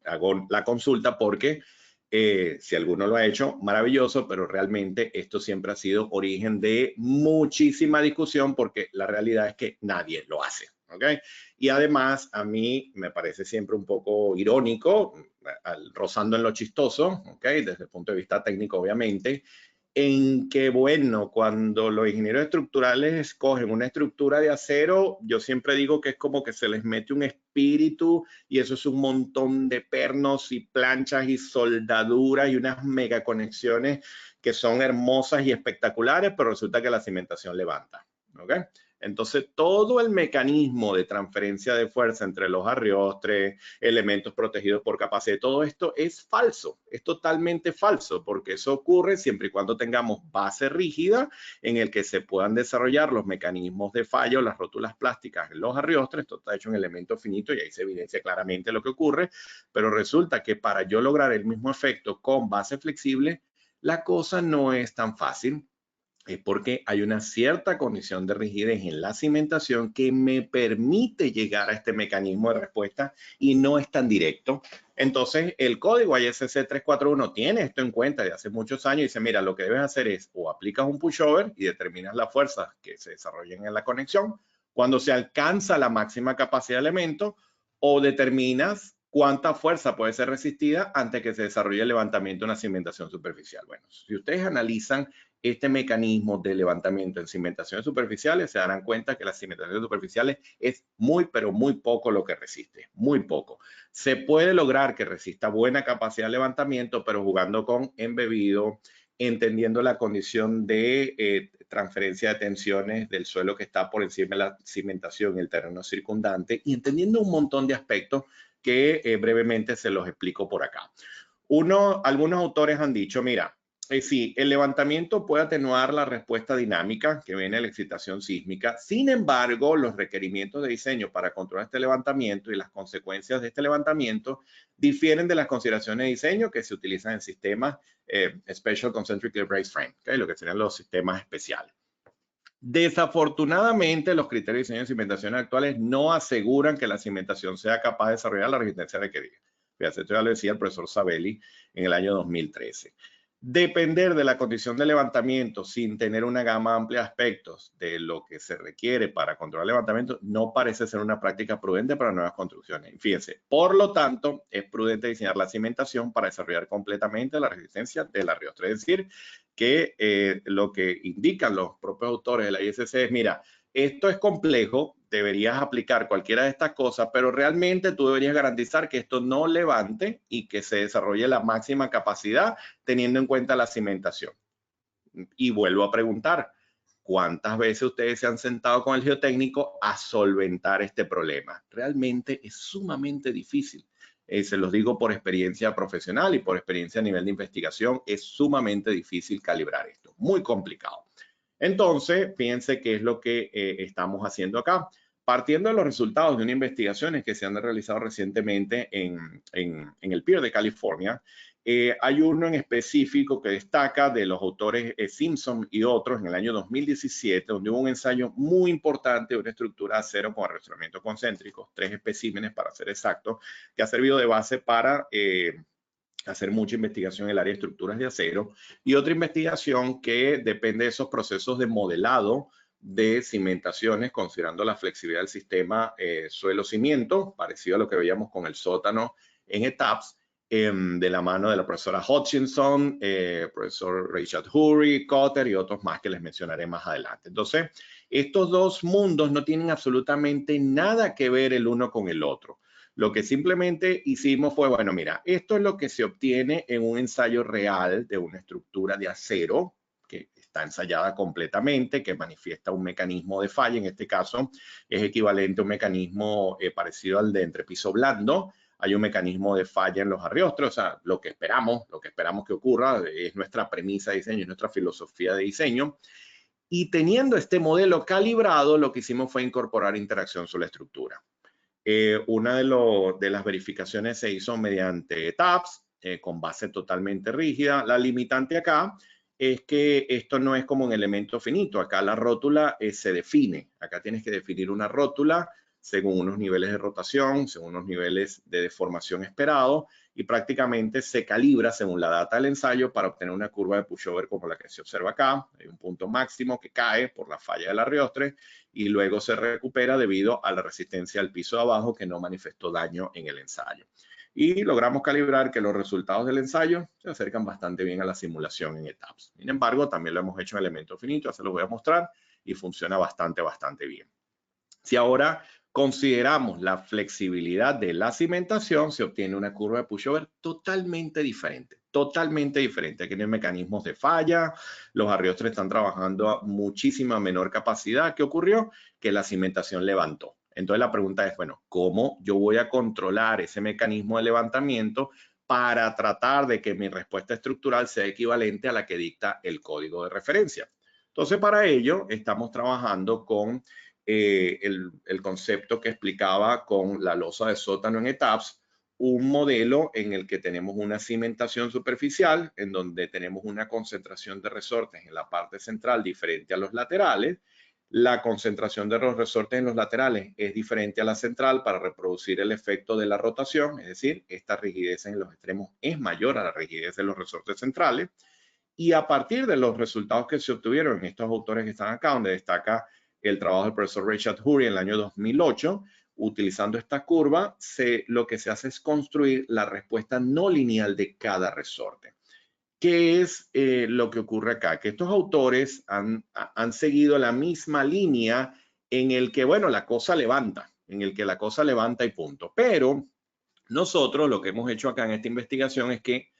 Hago la consulta porque si alguno lo ha hecho, maravilloso, pero realmente esto siempre ha sido origen de muchísima discusión porque la realidad es que nadie lo hace. ¿Okay? Y además a mí me parece siempre un poco irónico, rozando en lo chistoso, ¿okay? Desde el punto de vista técnico obviamente, en que, bueno, cuando los ingenieros estructurales escogen una estructura de acero, yo siempre digo que es como que se les mete un espíritu y eso es un montón de pernos y planchas y soldaduras y unas mega conexiones que son hermosas y espectaculares, pero resulta que la cimentación levanta. ¿Okay? Entonces, todo el mecanismo de transferencia de fuerza entre los arriostres, elementos protegidos por capacidad, todo esto es falso, es totalmente falso, porque eso ocurre siempre y cuando tengamos base rígida en el que se puedan desarrollar los mecanismos de fallo, las rótulas plásticas en los arriostres. Esto está hecho en elementos finitos y ahí se evidencia claramente lo que ocurre, pero resulta que para yo lograr el mismo efecto con base flexible, la cosa no es tan fácil. Es porque hay una cierta condición de rigidez en la cimentación que me permite llegar a este mecanismo de respuesta y no es tan directo. Entonces, el código ISC 341 tiene esto en cuenta de hace muchos años y dice, mira, lo que debes hacer es o aplicas un pushover y determinas las fuerzas que se desarrollen en la conexión cuando se alcanza la máxima capacidad de elemento, o determinas cuánta fuerza puede ser resistida antes que se desarrolle el levantamiento de una cimentación superficial. Bueno, si ustedes analizan este mecanismo de levantamiento en cimentaciones superficiales, se darán cuenta que las cimentaciones superficiales es muy, pero muy poco lo que resiste, muy poco. Se puede lograr que resista buena capacidad de levantamiento, pero jugando con embebido, entendiendo la condición de transferencia de tensiones del suelo que está por encima de la cimentación y el terreno circundante, y entendiendo un montón de aspectos que brevemente se los explico por acá. Algunos autores han dicho, mira, sí, el levantamiento puede atenuar la respuesta dinámica que viene de la excitación sísmica. Sin embargo, los requerimientos de diseño para controlar este levantamiento y las consecuencias de este levantamiento difieren de las consideraciones de diseño que se utilizan en sistemas Special Concentrically Braced Frame, ¿okay? Lo que serían los sistemas especiales. Desafortunadamente, los criterios de diseño de cimentaciones actuales no aseguran que la cimentación sea capaz de desarrollar la resistencia requerida. Fíjate, esto ya lo decía el profesor Sabelli en el año 2013. Depender de la condición de levantamiento sin tener una gama amplia de aspectos de lo que se requiere para controlar el levantamiento no parece ser una práctica prudente para nuevas construcciones. Fíjense, por lo tanto, es prudente diseñar la cimentación para desarrollar completamente la resistencia del arriostre. Es decir, que lo que indican los propios autores de la ISC es, mira, esto es complejo, deberías aplicar cualquiera de estas cosas, pero realmente tú deberías garantizar que esto no levante y que se desarrolle la máxima capacidad teniendo en cuenta la cimentación. Y vuelvo a preguntar, ¿cuántas veces ustedes se han sentado con el geotécnico a solventar este problema? Realmente es sumamente difícil. Se los digo por experiencia profesional y por experiencia a nivel de investigación, es sumamente difícil calibrar esto, muy complicado. Entonces, fíjense qué es lo que estamos haciendo acá. Partiendo de los resultados de unas investigaciones que se han realizado recientemente en el PIR de California, hay uno en específico que destaca de los autores Simpson y otros en el año 2017, donde hubo un ensayo muy importante de una estructura de acero con arrastramientos concéntricos, 3 especímenes para ser exactos, que ha servido de base para hacer mucha investigación en el área de estructuras de acero, y otra investigación que depende de esos procesos de modelado de cimentaciones, considerando la flexibilidad del sistema suelo-cimiento, parecido a lo que veíamos con el sótano en ETAPS, de la mano de la profesora Hutchinson, profesor Richard Hurry, Cotter y otros más que les mencionaré más adelante. Entonces, estos dos mundos no tienen absolutamente nada que ver el uno con el otro. Lo que simplemente hicimos fue, bueno, mira, esto es lo que se obtiene en un ensayo real de una estructura de acero que está ensayada completamente, que manifiesta un mecanismo de falla. En este caso es equivalente a un mecanismo parecido al de entrepiso blando. Hay un mecanismo de falla en los arriostres, o sea, lo que esperamos que ocurra, es nuestra premisa de diseño, es nuestra filosofía de diseño. Y teniendo este modelo calibrado, lo que hicimos fue incorporar interacción sobre la estructura. Una de las verificaciones se hizo mediante TAPS, con base totalmente rígida. La limitante acá es que esto no es como un elemento finito. Acá la rótula se define. Acá tienes que definir una rótula según unos niveles de rotación, según unos niveles de deformación esperados, y prácticamente se calibra según la data del ensayo para obtener una curva de pushover como la que se observa acá. Hay un punto máximo que cae por la falla del arriostre y luego se recupera debido a la resistencia al piso de abajo que no manifestó daño en el ensayo. Y logramos calibrar que los resultados del ensayo se acercan bastante bien a la simulación en etapas. Sin embargo, también lo hemos hecho en elementos finitos, ya se los voy a mostrar, y funciona bastante bien. Si ahora consideramos la flexibilidad de la cimentación, se obtiene una curva de pushover totalmente diferente. Aquí no hay mecanismos de falla, los arriostres están trabajando a muchísima menor capacidad. ¿Qué ocurrió? que la cimentación levantó. Entonces la pregunta es, bueno, ¿cómo yo voy a controlar ese mecanismo de levantamiento para tratar de que mi respuesta estructural sea equivalente a la que dicta el código de referencia? Entonces, para ello, estamos trabajando con el concepto que explicaba con la losa de sótano en ETABS, un modelo en el que tenemos una cimentación superficial, en donde tenemos una concentración de resortes en la parte central diferente a los laterales. La concentración de los resortes en los laterales es diferente a la central para reproducir el efecto de la rotación, es decir, esta rigidez en los extremos es mayor a la rigidez de los resortes centrales. Y a partir de los resultados que se obtuvieron en estos autores que están acá, donde destaca el trabajo del profesor Ray Chaudhuri en el año 2008, utilizando esta curva, lo que se hace es construir la respuesta no lineal de cada resorte. ¿Qué es lo que ocurre acá? Que estos autores han seguido la misma línea en el que, bueno, la cosa levanta, y punto. Pero nosotros lo que hemos hecho acá en esta investigación es que,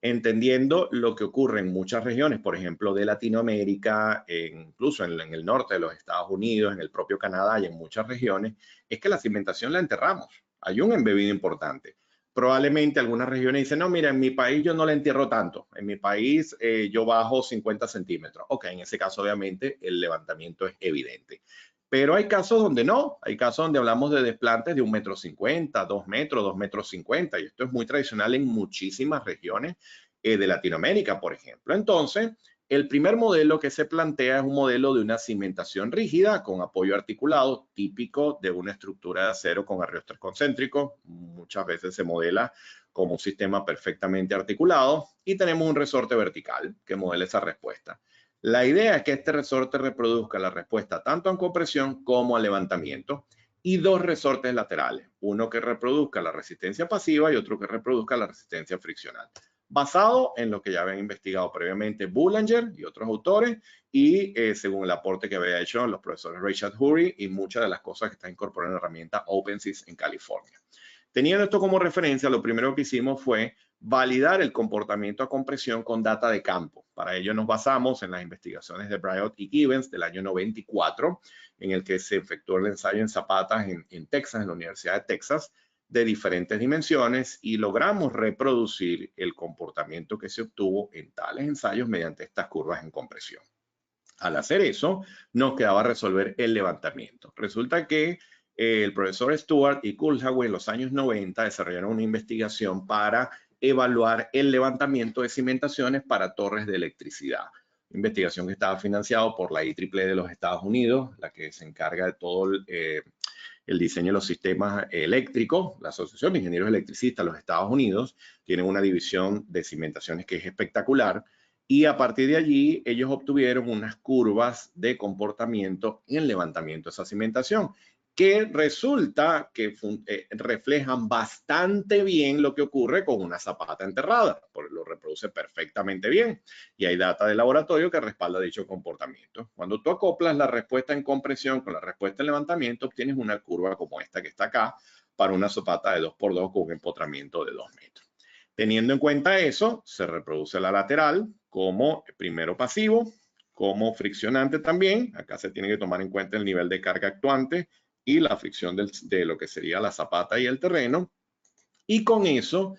entendiendo lo que ocurre en muchas regiones, por ejemplo, de Latinoamérica, incluso en el norte de los Estados Unidos, en el propio Canadá y en muchas regiones, es que la cimentación la enterramos. Hay un embebido importante. Probablemente algunas regiones dicen, no, mira, en mi país yo no la entierro tanto. En mi país yo bajo 50 centímetros. Ok, en ese caso obviamente el levantamiento es evidente. Pero hay casos donde no, hay casos donde hablamos de desplantes de 1,50 m, 2 metros, 2,50 m, y esto es muy tradicional en muchísimas regiones de Latinoamérica, por ejemplo. Entonces, el primer modelo que se plantea es un modelo de una cimentación rígida con apoyo articulado, típico de una estructura de acero con arrestos concéntricos. Muchas veces se modela como un sistema perfectamente articulado y tenemos un resorte vertical que modela esa respuesta. La idea es que este resorte reproduzca la respuesta tanto en compresión como a levantamiento y dos resortes laterales, uno que reproduzca la resistencia pasiva y otro que reproduzca la resistencia friccional, basado en lo que ya habían investigado previamente Boulanger y otros autores y según el aporte que había hecho los profesores Ray Chaudhuri y muchas de las cosas que está incorporando la herramienta OpenSys en California. Teniendo esto como referencia, lo primero que hicimos fue validar el comportamiento a compresión con data de campo. Para ello nos basamos en las investigaciones de Bryant y Gibbons del año 94, en el que se efectuó el ensayo en zapatas en Texas, en la Universidad de Texas, de diferentes dimensiones y logramos reproducir el comportamiento que se obtuvo en tales ensayos mediante estas curvas en compresión. Al hacer eso, nos quedaba resolver el levantamiento. Resulta que el profesor Stewart y Kuhlhauer en los años 90 desarrollaron una investigación para evaluar el levantamiento de cimentaciones para torres de electricidad. Investigación que estaba financiada por la IEEE de los Estados Unidos, la que se encarga de todo el diseño de los sistemas eléctricos. La Asociación de Ingenieros Electricistas de los Estados Unidos tiene una división de cimentaciones que es espectacular. Y a partir de allí, ellos obtuvieron unas curvas de comportamiento en el levantamiento de esa cimentación, que resulta que reflejan bastante bien lo que ocurre con una zapata enterrada, porque lo reproduce perfectamente bien. Y hay data de laboratorio que respalda dicho comportamiento. Cuando tú acoplas la respuesta en compresión con la respuesta en levantamiento, obtienes una curva como esta que está acá para una zapata de 2x2 con un empotramiento de 2 metros. Teniendo en cuenta eso, se reproduce la lateral como primero pasivo, como friccionante también. Acá se tiene que tomar en cuenta el nivel de carga actuante y la fricción de lo que sería la zapata y el terreno. Y con eso,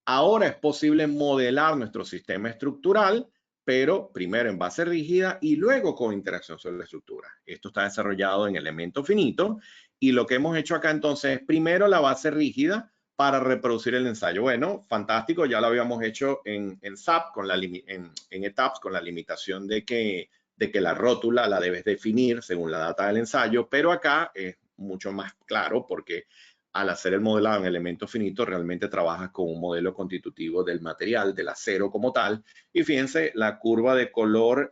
ahora es posible modelar nuestro sistema estructural, pero primero en base rígida y luego con interacción sobre la estructura. Esto está desarrollado en elemento finito y lo que hemos hecho acá entonces es primero la base rígida para reproducir el ensayo. Bueno, fantástico, ya lo habíamos hecho en SAP, en ETABS, con la limitación de que la rótula la debes definir según la data del ensayo, pero acá es mucho más claro porque al hacer el modelado en elemento finito, realmente trabajas con un modelo constitutivo del material, del acero como tal. Y fíjense, la curva de color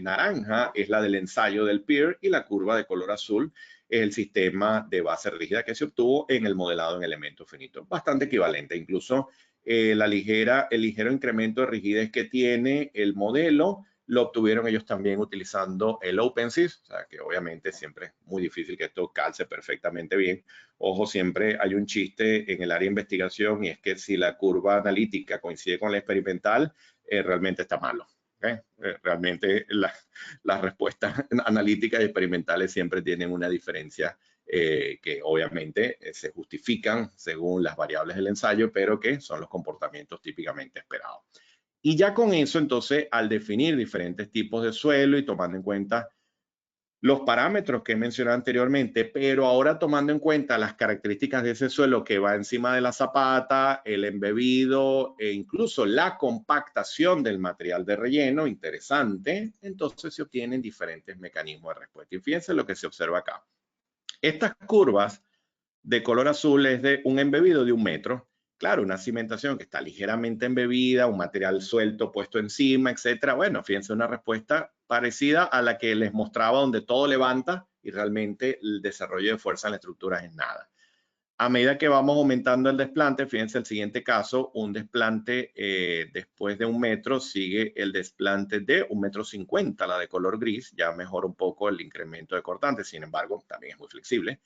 naranja es la del ensayo del PIR y la curva de color azul es el sistema de base rígida que se obtuvo en el modelado en elemento finito. Bastante equivalente, incluso el ligero incremento de rigidez que tiene el modelo lo obtuvieron ellos también utilizando el OpenSys, o sea que obviamente siempre es muy difícil que esto calce perfectamente bien. Ojo, siempre hay un chiste en el área de investigación y es que si la curva analítica coincide con la experimental, realmente está malo. ¿okay? Realmente las respuestas analíticas y experimentales siempre tienen una diferencia que obviamente se justifican según las variables del ensayo, pero que son los comportamientos típicamente esperados. Y ya con eso, entonces, al definir diferentes tipos de suelo y tomando en cuenta los parámetros que he mencionado anteriormente, pero ahora tomando en cuenta las características de ese suelo que va encima de la zapata, el embebido e incluso la compactación del material de relleno, interesante, entonces se obtienen diferentes mecanismos de respuesta. Y fíjense lo que se observa acá. Estas curvas de color azul es de un embebido de 1 metro. Claro, una cimentación que está ligeramente embebida, un material suelto puesto encima, etcétera. Bueno, fíjense, una respuesta parecida a la que les mostraba, donde todo levanta y realmente el desarrollo de fuerza en la estructura es nada. A medida que vamos aumentando el desplante, fíjense el siguiente caso, un desplante después de 1 metro sigue el desplante de 1,50 m, la de color gris, ya mejora un poco el incremento de cortante, sin embargo, también es muy flexible.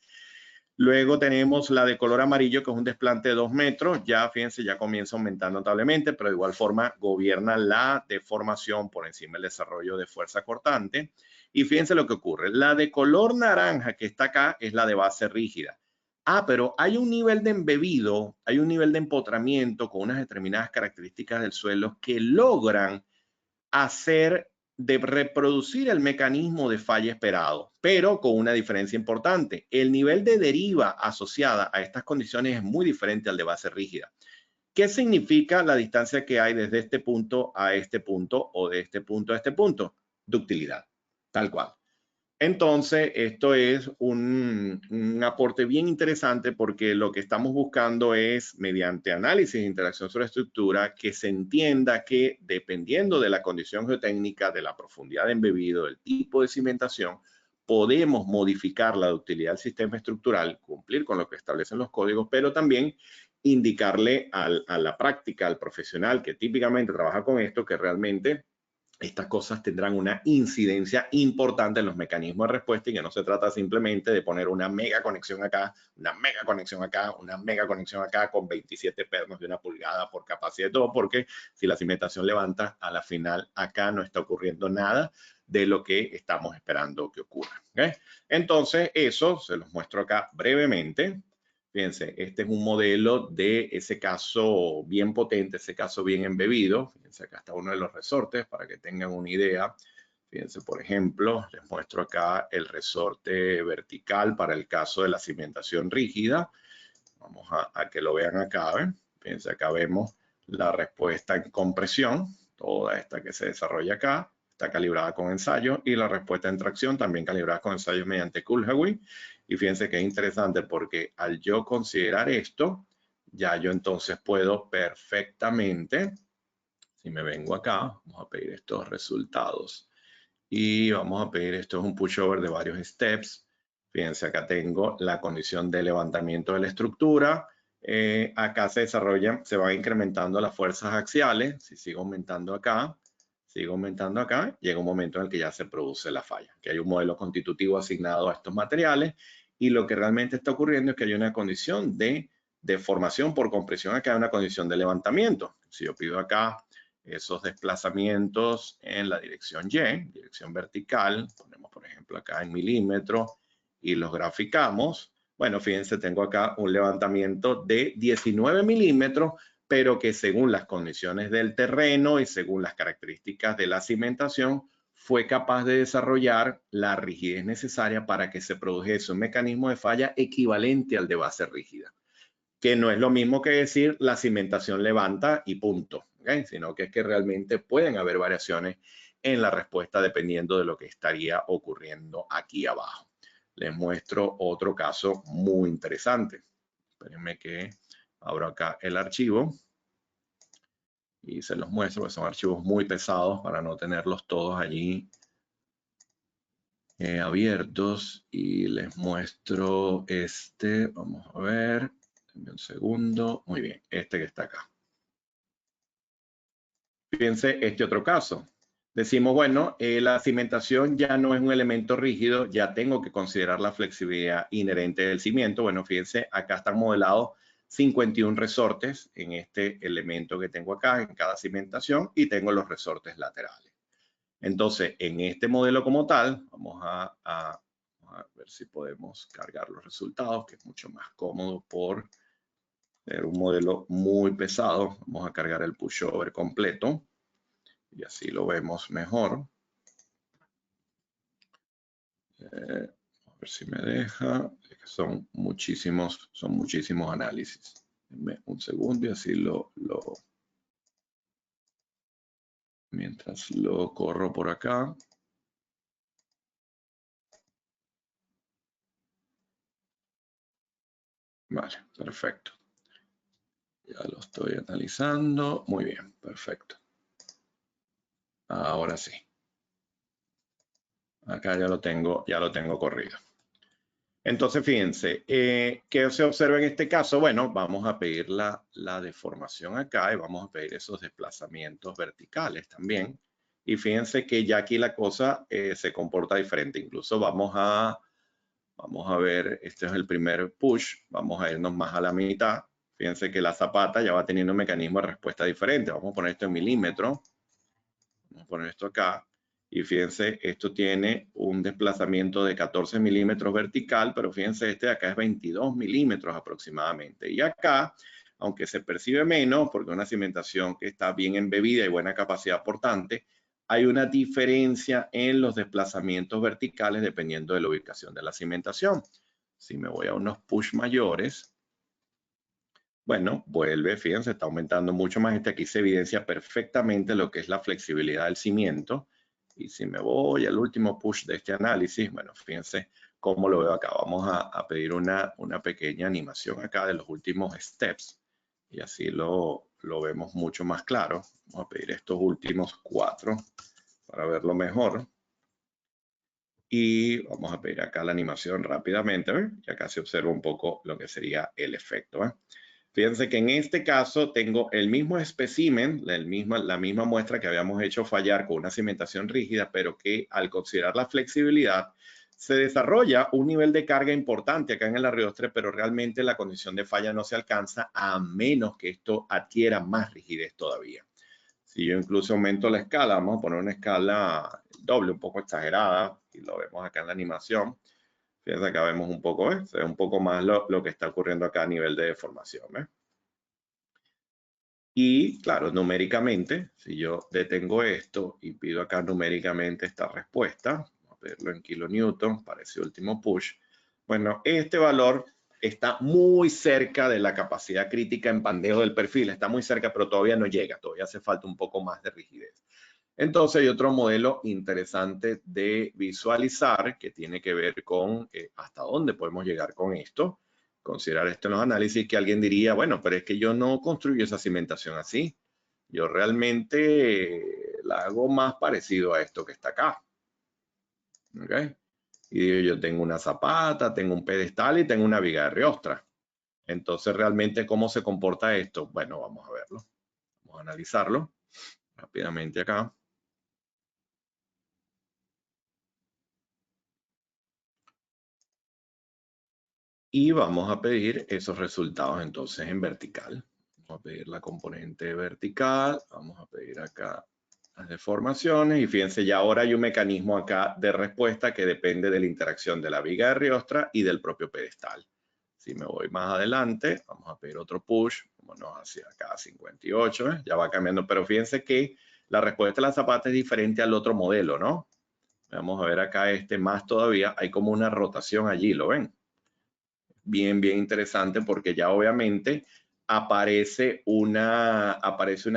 Luego tenemos la de color amarillo, que es un desplante de 2 metros. Ya, fíjense, ya comienza aumentando notablemente, pero de igual forma gobierna la deformación por encima del desarrollo de fuerza cortante. Y fíjense lo que ocurre. La de color naranja que está acá es la de base rígida. Ah, pero hay un nivel de embebido, hay un nivel de empotramiento con unas determinadas características del suelo que logran hacer de reproducir el mecanismo de falla esperado, pero con una diferencia importante. El nivel de deriva asociada a estas condiciones es muy diferente al de base rígida. ¿Qué significa la distancia que hay desde este punto a este punto o de este punto a este punto? Ductilidad, tal cual. Entonces, esto es un aporte bien interesante porque lo que estamos buscando es, mediante análisis de interacción sobre estructura, que se entienda que dependiendo de la condición geotécnica, de la profundidad de embebido, del tipo de cimentación, podemos modificar la ductilidad del sistema estructural, cumplir con lo que establecen los códigos, pero también indicarle a la práctica, al profesional que típicamente trabaja con esto, que realmente estas cosas tendrán una incidencia importante en los mecanismos de respuesta y que no se trata simplemente de poner una mega conexión acá, una mega conexión acá, una mega conexión acá con 27 pernos de 1 pulgada por capacidad de todo, porque si la cimentación levanta, a la final acá no está ocurriendo nada de lo que estamos esperando que ocurra. ¿Okay? Entonces, eso se los muestro acá brevemente. Fíjense, este es un modelo de ese caso bien potente, ese caso bien embebido. Fíjense, acá está uno de los resortes para que tengan una idea. Fíjense, por ejemplo, les muestro acá el resorte vertical para el caso de la cimentación rígida. Vamos a que lo vean acá. ¿ven? Fíjense, acá vemos la respuesta en compresión, toda esta que se desarrolla acá. Está calibrada con ensayos y la respuesta en tracción también calibrada con ensayos mediante Kulhauer. Y fíjense que es interesante porque al yo considerar esto, ya yo entonces puedo perfectamente, si me vengo acá, vamos a pedir estos resultados y vamos a pedir, esto es un pushover de varios steps. Fíjense, acá tengo la condición de levantamiento de la estructura. Acá se desarrollan, se van incrementando las fuerzas axiales. Si sigo aumentando acá, llega un momento en el que ya se produce la falla, que hay un modelo constitutivo asignado a estos materiales y lo que realmente está ocurriendo es que hay una condición de deformación por compresión, acá hay una condición de levantamiento. Si yo pido acá esos desplazamientos en la dirección Y, dirección vertical, ponemos por ejemplo acá en milímetros y los graficamos. Bueno, fíjense, tengo acá un levantamiento de 19 milímetros, pero que según las condiciones del terreno y según las características de la cimentación, fue capaz de desarrollar la rigidez necesaria para que se produjese un mecanismo de falla equivalente al de base rígida, que no es lo mismo que decir la cimentación levanta y punto, ¿okay? Sino que es que realmente pueden haber variaciones en la respuesta dependiendo de lo que estaría ocurriendo aquí abajo. Les muestro otro caso muy interesante. Espérenme que abro acá el archivo y se los muestro, porque son archivos muy pesados para no tenerlos todos allí abiertos. Y les muestro este, vamos a ver, un segundo, muy bien, este que está acá. Fíjense este otro caso. Decimos, bueno, la cimentación ya no es un elemento rígido, ya tengo que considerar la flexibilidad inherente del cimiento. Bueno, fíjense, acá están modelados 51 resortes en este elemento que tengo acá, en cada cimentación, y tengo los resortes laterales. Entonces, en este modelo como tal, vamos a ver si podemos cargar los resultados, que es mucho más cómodo por ser un modelo muy pesado. Vamos a cargar el pushover completo y así lo vemos mejor. A ver si me deja. Son muchísimos análisis. Denme un segundo y así mientras lo corro por acá. Vale, perfecto. Ya lo estoy analizando. Muy bien, perfecto. Ahora sí. Acá ya lo tengo corrido. Entonces, fíjense, ¿qué se observa en este caso? Bueno, vamos a pedir la deformación acá y vamos a pedir esos desplazamientos verticales también. Y fíjense que ya aquí la cosa se comporta diferente. Incluso vamos a ver, este es el primer push, vamos a irnos más a la mitad. Fíjense que la zapata ya va teniendo un mecanismo de respuesta diferente. Vamos a poner esto en milímetros. Vamos a poner esto acá. Y fíjense, esto tiene un desplazamiento de 14 milímetros vertical, pero fíjense, este de acá es 22 milímetros aproximadamente. Y acá, aunque se percibe menos, porque es una cimentación que está bien embebida y buena capacidad portante, hay una diferencia en los desplazamientos verticales dependiendo de la ubicación de la cimentación. Si me voy a unos push mayores, bueno, vuelve, fíjense, está aumentando mucho más. Aquí se evidencia perfectamente lo que es la flexibilidad del cimiento. Y si me voy al último push de este análisis, bueno, fíjense cómo lo veo acá. Vamos a pedir una pequeña animación acá de los últimos steps. Y así lo vemos mucho más claro. Vamos a pedir estos últimos 4 para verlo mejor. Y vamos a pedir acá la animación rápidamente, ¿ven? Y acá se observa un poco lo que sería el efecto, ¿ven? Fíjense que en este caso tengo el mismo espécimen, la misma muestra que habíamos hecho fallar con una cimentación rígida, pero que al considerar la flexibilidad se desarrolla un nivel de carga importante acá en el arreostre, pero realmente la condición de falla no se alcanza a menos que esto adquiera más rigidez todavía. Si yo incluso aumento la escala, vamos a poner una escala doble, un poco exagerada, y lo vemos acá en la animación. Fíjense, acá vemos un poco, se ve un poco más lo que está ocurriendo acá a nivel de deformación. Y claro, numéricamente, si yo detengo esto y pido acá numéricamente esta respuesta, vamos a verlo en kilonewton para ese último push, bueno, este valor está muy cerca de la capacidad crítica en pandeo del perfil, está muy cerca, pero todavía no llega, todavía hace falta un poco más de rigidez. Entonces hay otro modelo interesante de visualizar que tiene que ver con hasta dónde podemos llegar con esto. Considerar esto en los análisis, que alguien diría, bueno, pero es que yo no construyo esa cimentación así. Yo realmente la hago más parecido a esto que está acá. ¿Okay? Y digo, yo tengo una zapata, tengo un pedestal y tengo una viga de riostra. Entonces, realmente, ¿cómo se comporta esto? Bueno, vamos a verlo. Vamos a analizarlo rápidamente acá. Y vamos a pedir esos resultados entonces en vertical. Vamos a pedir la componente vertical, vamos a pedir acá las deformaciones y fíjense, ya ahora hay un mecanismo acá de respuesta que depende de la interacción de la viga de riostra y del propio pedestal. Si me voy más adelante, vamos a pedir otro push, vámonos hacia acá 58, ya va cambiando, pero fíjense que la respuesta de la zapata es diferente al otro modelo, ¿no? Vamos a ver acá este más todavía, hay como una rotación allí, ¿lo ven? Bien interesante porque ya obviamente aparece una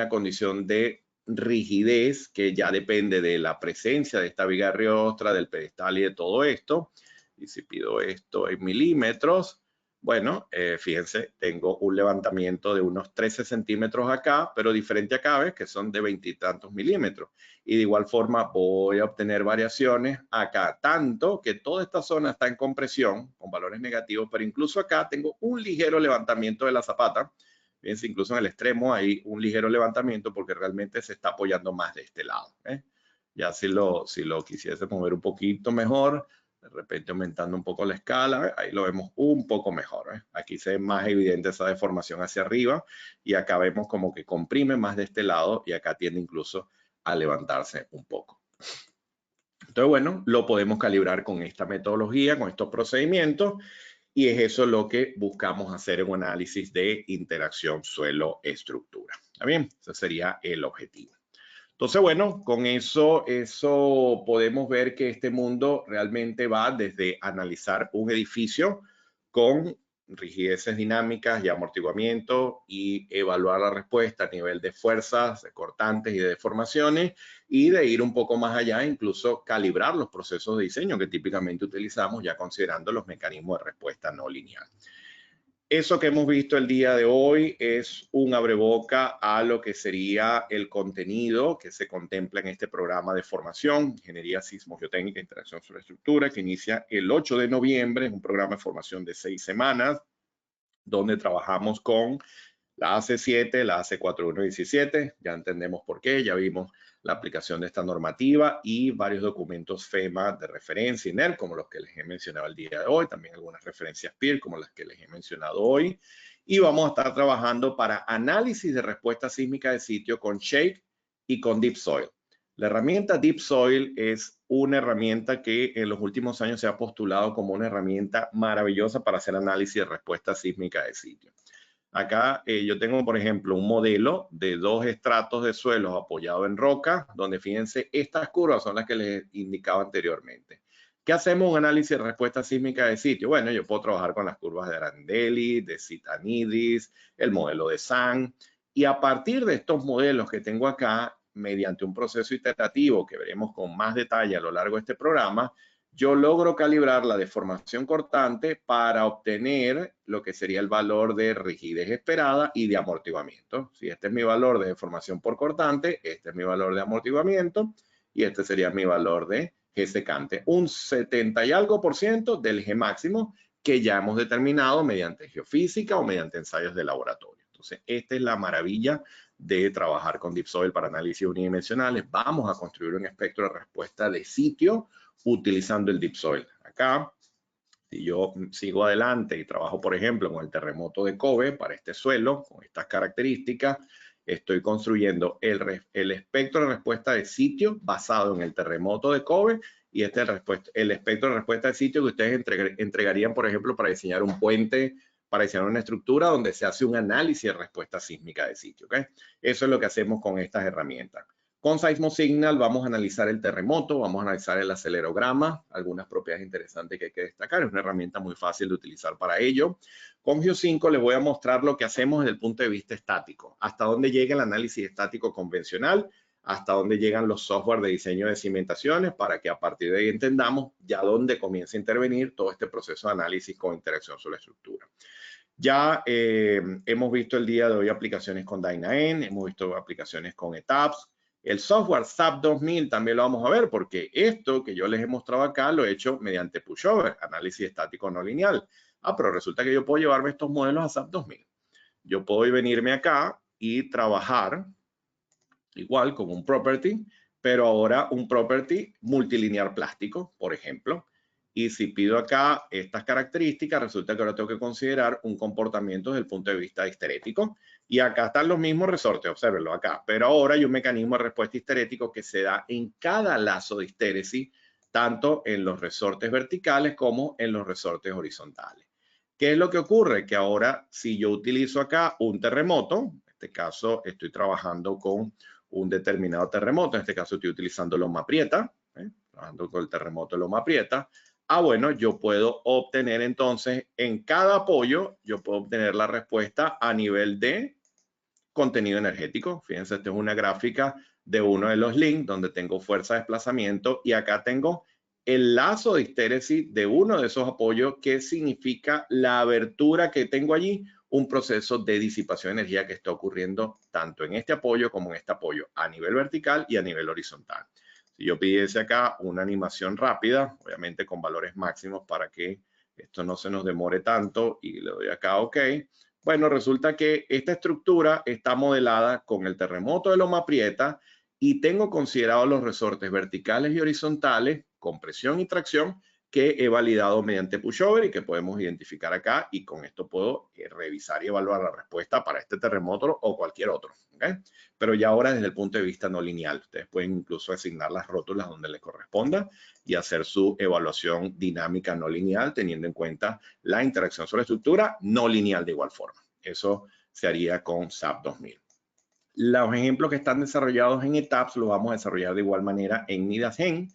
condición de rigidez que ya depende de la presencia de esta viga riostra, del pedestal y de todo esto. Y si pido esto en milímetros, bueno, fíjense, tengo un levantamiento de unos 13 centímetros acá, pero diferente acá, ¿ves? Que son de 20 y tantos milímetros. Y de igual forma voy a obtener variaciones acá, tanto que toda esta zona está en compresión con valores negativos, pero incluso acá tengo un ligero levantamiento de la zapata. Fíjense, incluso en el extremo hay un ligero levantamiento porque realmente se está apoyando más de este lado. Ya si lo quisiese mover un poquito mejor, de repente aumentando un poco la escala, ahí lo vemos un poco mejor. Aquí se ve más evidente esa deformación hacia arriba y acá vemos como que comprime más de este lado y acá tiende incluso a levantarse un poco. Entonces, bueno, lo podemos calibrar con esta metodología, con estos procedimientos, y es eso lo que buscamos hacer en un análisis de interacción suelo-estructura. ¿Está bien? Ese sería el objetivo. Entonces, bueno, con eso podemos ver que este mundo realmente va desde analizar un edificio con rigideces dinámicas y amortiguamiento y evaluar la respuesta a nivel de fuerzas, de cortantes y de deformaciones, y de ir un poco más allá, incluso calibrar los procesos de diseño que típicamente utilizamos, ya considerando los mecanismos de respuesta no lineal. Eso que hemos visto el día de hoy es un abreboca a lo que sería el contenido que se contempla en este programa de formación, Ingeniería Sismo-Geotécnica e Interacción sobre Estructura, que inicia el 8 de noviembre. Es un programa de formación de 6 semanas, donde trabajamos con la AC7, la AC4117, ya entendemos por qué, ya vimos la aplicación de esta normativa y varios documentos FEMA de referencia y NER, como los que les he mencionado el día de hoy, también algunas referencias PIR, como las que les he mencionado hoy. Y vamos a estar trabajando para análisis de respuesta sísmica de sitio con Shake y con Deep Soil. La herramienta Deep Soil es una herramienta que en los últimos años se ha postulado como una herramienta maravillosa para hacer análisis de respuesta sísmica de sitio. Acá yo tengo, por ejemplo, un modelo de 2 estratos de suelos apoyado en roca, donde fíjense, estas curvas son las que les indicaba anteriormente. ¿Qué hacemos? Un análisis de respuesta sísmica de sitio. Bueno, yo puedo trabajar con las curvas de Arandelli, de Zitanidis, el modelo de SAN, y a partir de estos modelos que tengo acá, mediante un proceso iterativo que veremos con más detalle a lo largo de este programa, yo logro calibrar la deformación cortante para obtener lo que sería el valor de rigidez esperada y de amortiguamiento. Si este es mi valor de deformación por cortante, este es mi valor de amortiguamiento y este sería mi valor de G secante. Un 70 y algo % del G máximo que ya hemos determinado mediante geofísica o mediante ensayos de laboratorio. Entonces, esta es la maravilla de trabajar con Deep Soil para análisis unidimensionales. Vamos a construir un espectro de respuesta de sitio utilizando el Deep Soil. Acá, si yo sigo adelante y trabajo, por ejemplo, con el terremoto de Kobe para este suelo, con estas características, estoy construyendo el espectro de respuesta de sitio basado en el terremoto de Kobe, y este es el espectro de respuesta de sitio que ustedes entregarían, por ejemplo, para diseñar un puente, para diseñar una estructura donde se hace un análisis de respuesta sísmica de sitio. ¿Okay? Eso es lo que hacemos con estas herramientas. Con SeismoSignal vamos a analizar el terremoto, vamos a analizar el acelerograma, algunas propiedades interesantes que hay que destacar. Es una herramienta muy fácil de utilizar para ello. Con GEO5 les voy a mostrar lo que hacemos desde el punto de vista estático, hasta dónde llega el análisis estático convencional, hasta dónde llegan los software de diseño de cimentaciones, para que a partir de ahí entendamos ya dónde comienza a intervenir todo este proceso de análisis con interacción sobre la estructura. Ya hemos visto el día de hoy aplicaciones con Dyna-N, hemos visto aplicaciones con ETAPS. El software SAP 2000 también lo vamos a ver, porque esto que yo les he mostrado acá lo he hecho mediante pushover, análisis estático no lineal. Pero resulta que yo puedo llevarme estos modelos a SAP 2000. Yo puedo venirme acá y trabajar igual con un property, pero ahora un property multilinear plástico, por ejemplo. Y si pido acá estas características, resulta que ahora tengo que considerar un comportamiento desde el punto de vista histerético. Y acá están los mismos resortes, obsérvenlo acá. Pero ahora hay un mecanismo de respuesta histerético que se da en cada lazo de histéresis, tanto en los resortes verticales como en los resortes horizontales. ¿Qué es lo que ocurre? Que ahora, si yo utilizo acá un terremoto, en este caso estoy trabajando con un determinado terremoto, en este caso estoy utilizando Loma Prieta, trabajando con el terremoto de Loma Prieta. Bueno, yo puedo obtener entonces en cada apoyo, yo puedo obtener la respuesta a nivel de contenido energético. Fíjense, esta es una gráfica de uno de los links donde tengo fuerza de desplazamiento y acá tengo el lazo de histéresis de uno de esos apoyos, que significa la abertura que tengo allí, un proceso de disipación de energía que está ocurriendo tanto en este apoyo como en este apoyo a nivel vertical y a nivel horizontal. Si yo pidiese acá una animación rápida, obviamente con valores máximos para que esto no se nos demore tanto, y le doy acá OK. Bueno, resulta que esta estructura está modelada con el terremoto de Loma Prieta y tengo considerado los resortes verticales y horizontales, compresión y tracción, que he validado mediante pushover y que podemos identificar acá, y con esto puedo revisar y evaluar la respuesta para este terremoto o cualquier otro, ¿okay? Pero ya ahora desde el punto de vista no lineal. Ustedes pueden incluso asignar las rótulas donde les corresponda y hacer su evaluación dinámica no lineal teniendo en cuenta la interacción sobre la estructura no lineal de igual forma. Eso se haría con SAP 2000. Los ejemplos que están desarrollados en ETAPS los vamos a desarrollar de igual manera en MIDAS-GEN,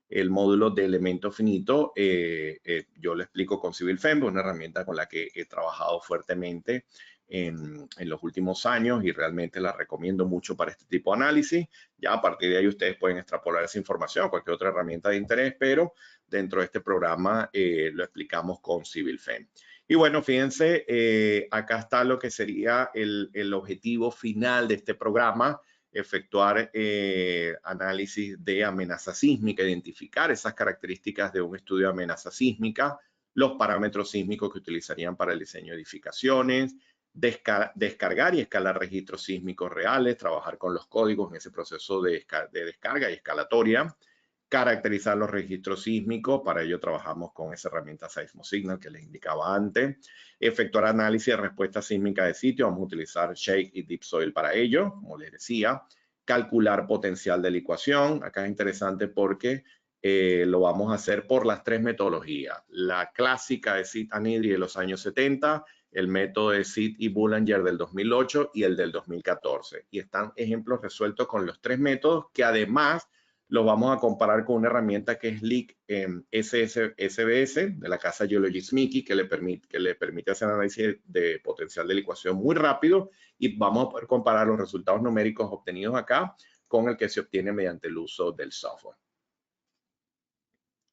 el módulo de elemento finito. Yo lo explico con CivilFEM, una herramienta con la que he trabajado fuertemente en los últimos años y realmente la recomiendo mucho para este tipo de análisis. Ya a partir de ahí ustedes pueden extrapolar esa información, cualquier otra herramienta de interés, pero dentro de este programa lo explicamos con CivilFEM. Y bueno, fíjense, acá está lo que sería el objetivo final de este programa: efectuar análisis de amenaza sísmica, identificar esas características de un estudio de amenaza sísmica, los parámetros sísmicos que utilizarían para el diseño de edificaciones, descargar y escalar registros sísmicos reales, trabajar con los códigos en ese proceso de descarga y escalatoria, caracterizar los registros sísmicos. Para ello trabajamos con esa herramienta SeismoSignal que les indicaba antes. Efectuar análisis de respuesta sísmica de sitio. Vamos a utilizar Shake y Deep Soil para ello, como les decía. Calcular potencial de licuación. Acá es interesante porque lo vamos a hacer por las tres metodologías. La clásica de Sid Anidri de los años 70, el método de Sid y Boulanger del 2008 y el del 2014. Y están ejemplos resueltos con los tres métodos, que además lo vamos a comparar con una herramienta que es Leak SBS de la casa Geologist Mickey, que le permite hacer análisis de potencial de licuación muy rápido, y vamos a poder comparar los resultados numéricos obtenidos acá con el que se obtiene mediante el uso del software.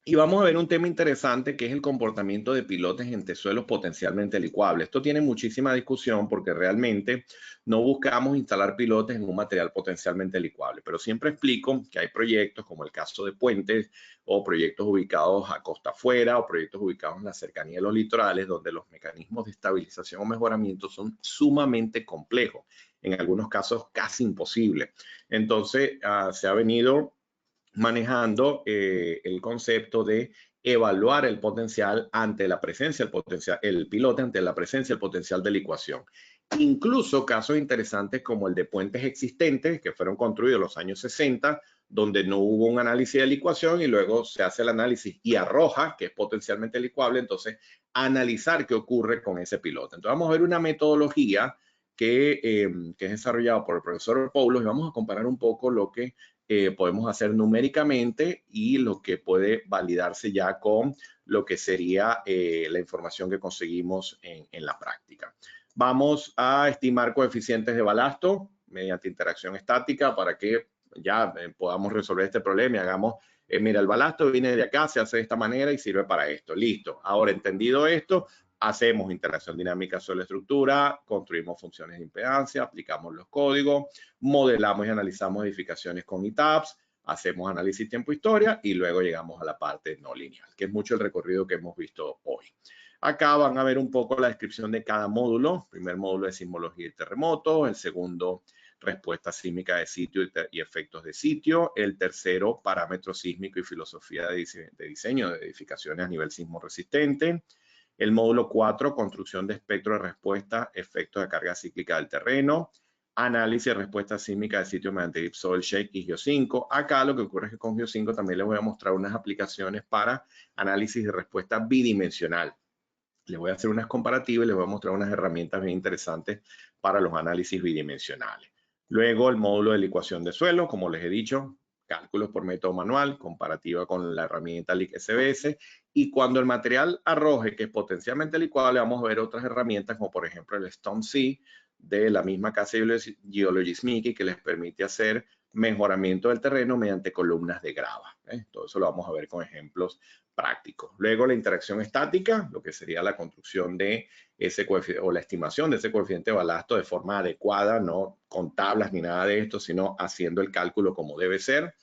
Y vamos a ver un tema interesante, que es el comportamiento de pilotes en tesuelos potencialmente licuables. Esto tiene muchísima discusión porque realmente no buscamos instalar pilotes en un material potencialmente licuable, pero siempre explico que hay proyectos, como el caso de puentes, o proyectos ubicados a costa afuera, o proyectos ubicados en la cercanía de los litorales, donde los mecanismos de estabilización o mejoramiento son sumamente complejos, en algunos casos casi imposibles. Entonces, se ha venido manejando el concepto de evaluar el potencial ante la presencia, el pilote ante la presencia del potencial de licuación. Incluso casos interesantes como el de puentes existentes que fueron construidos en los años 60, donde no hubo un análisis de licuación y luego se hace el análisis y arroja que es potencialmente licuable. Entonces, analizar qué ocurre con ese pilote. Entonces, vamos a ver una metodología que es desarrollada por el profesor Poulos, y vamos a comparar un poco lo que podemos hacer numéricamente y lo que puede validarse ya con lo que sería la información que conseguimos en la práctica. Vamos a estimar coeficientes de balasto mediante interacción estática para que ya podamos resolver este problema y hagamos, mira, el balasto viene de acá, se hace de esta manera y sirve para esto. Listo. Ahora, entendido esto, hacemos interacción dinámica sobre la estructura, construimos funciones de impedancia, aplicamos los códigos, modelamos y analizamos edificaciones con ETAPS, hacemos análisis tiempo-historia y luego llegamos a la parte no lineal, que es mucho el recorrido que hemos visto hoy. Acá van a ver un poco la descripción de cada módulo. El primer módulo es sismología y terremotos, el segundo respuesta sísmica de sitio y efectos de sitio, el tercero parámetro sísmico y filosofía de diseño de edificaciones a nivel sismo resistente, el módulo 4, construcción de espectro de respuesta, efectos de carga cíclica del terreno, análisis de respuesta sísmica de sitio mediante Deep Soil Shake y Geo5. Acá lo que ocurre es que con Geo5 también les voy a mostrar unas aplicaciones para análisis de respuesta bidimensional. Les voy a hacer unas comparativas y les voy a mostrar unas herramientas bien interesantes para los análisis bidimensionales. Luego el módulo de licuación de suelo, como les he dicho, cálculos por método manual, comparativa con la herramienta Leak SBS. Y cuando el material arroje que es potencialmente licuable, vamos a ver otras herramientas como por ejemplo el StoneSea de la misma casa Geologist Mickey, que les permite hacer mejoramiento del terreno mediante columnas de grava. Todo eso lo vamos a ver con ejemplos prácticos. Luego la interacción estática, lo que sería la construcción de ese coeficiente o la estimación de ese coeficiente de balasto de forma adecuada, no con tablas ni nada de esto, sino haciendo el cálculo como debe ser.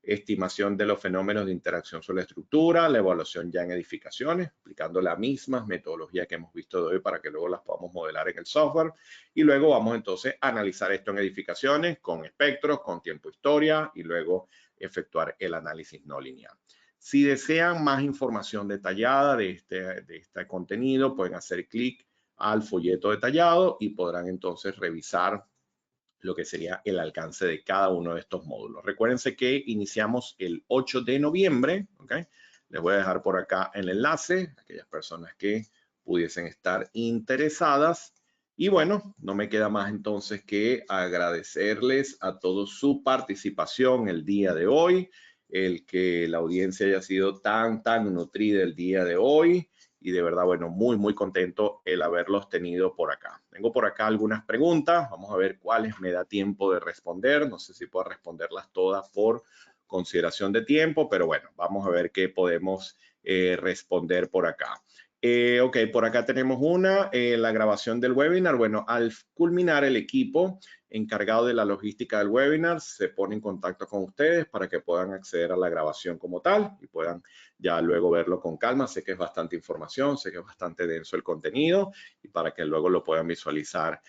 Estimación de los fenómenos de interacción sobre la estructura, la evaluación ya en edificaciones, aplicando la misma metodología que hemos visto de hoy para que luego las podamos modelar en el software. Y luego vamos entonces a analizar esto en edificaciones con espectros, con tiempo historia y luego efectuar el análisis no lineal. Si desean más información detallada de este contenido, pueden hacer clic al folleto detallado y podrán entonces revisar lo que sería el alcance de cada uno de estos módulos. Recuérdense que iniciamos el 8 de noviembre, ¿ok? Les voy a dejar por acá el enlace, aquellas personas que pudiesen estar interesadas. Y bueno, no me queda más entonces que agradecerles a todos su participación el día de hoy, el que la audiencia haya sido tan nutrida el día de hoy. Y de verdad, bueno, muy contento el haberlos tenido por acá. Tengo por acá algunas preguntas, vamos a ver cuáles me da tiempo de responder. No sé si puedo responderlas todas por consideración de tiempo, pero bueno, vamos a ver qué podemos responder por acá. Ok, por acá tenemos una, la grabación del webinar. Bueno, al culminar el equipo encargado de la logística del webinar se pone en contacto con ustedes para que puedan acceder a la grabación como tal y puedan ya luego verlo con calma. Sé que es bastante información, sé que es bastante denso el contenido y para que luego lo puedan visualizar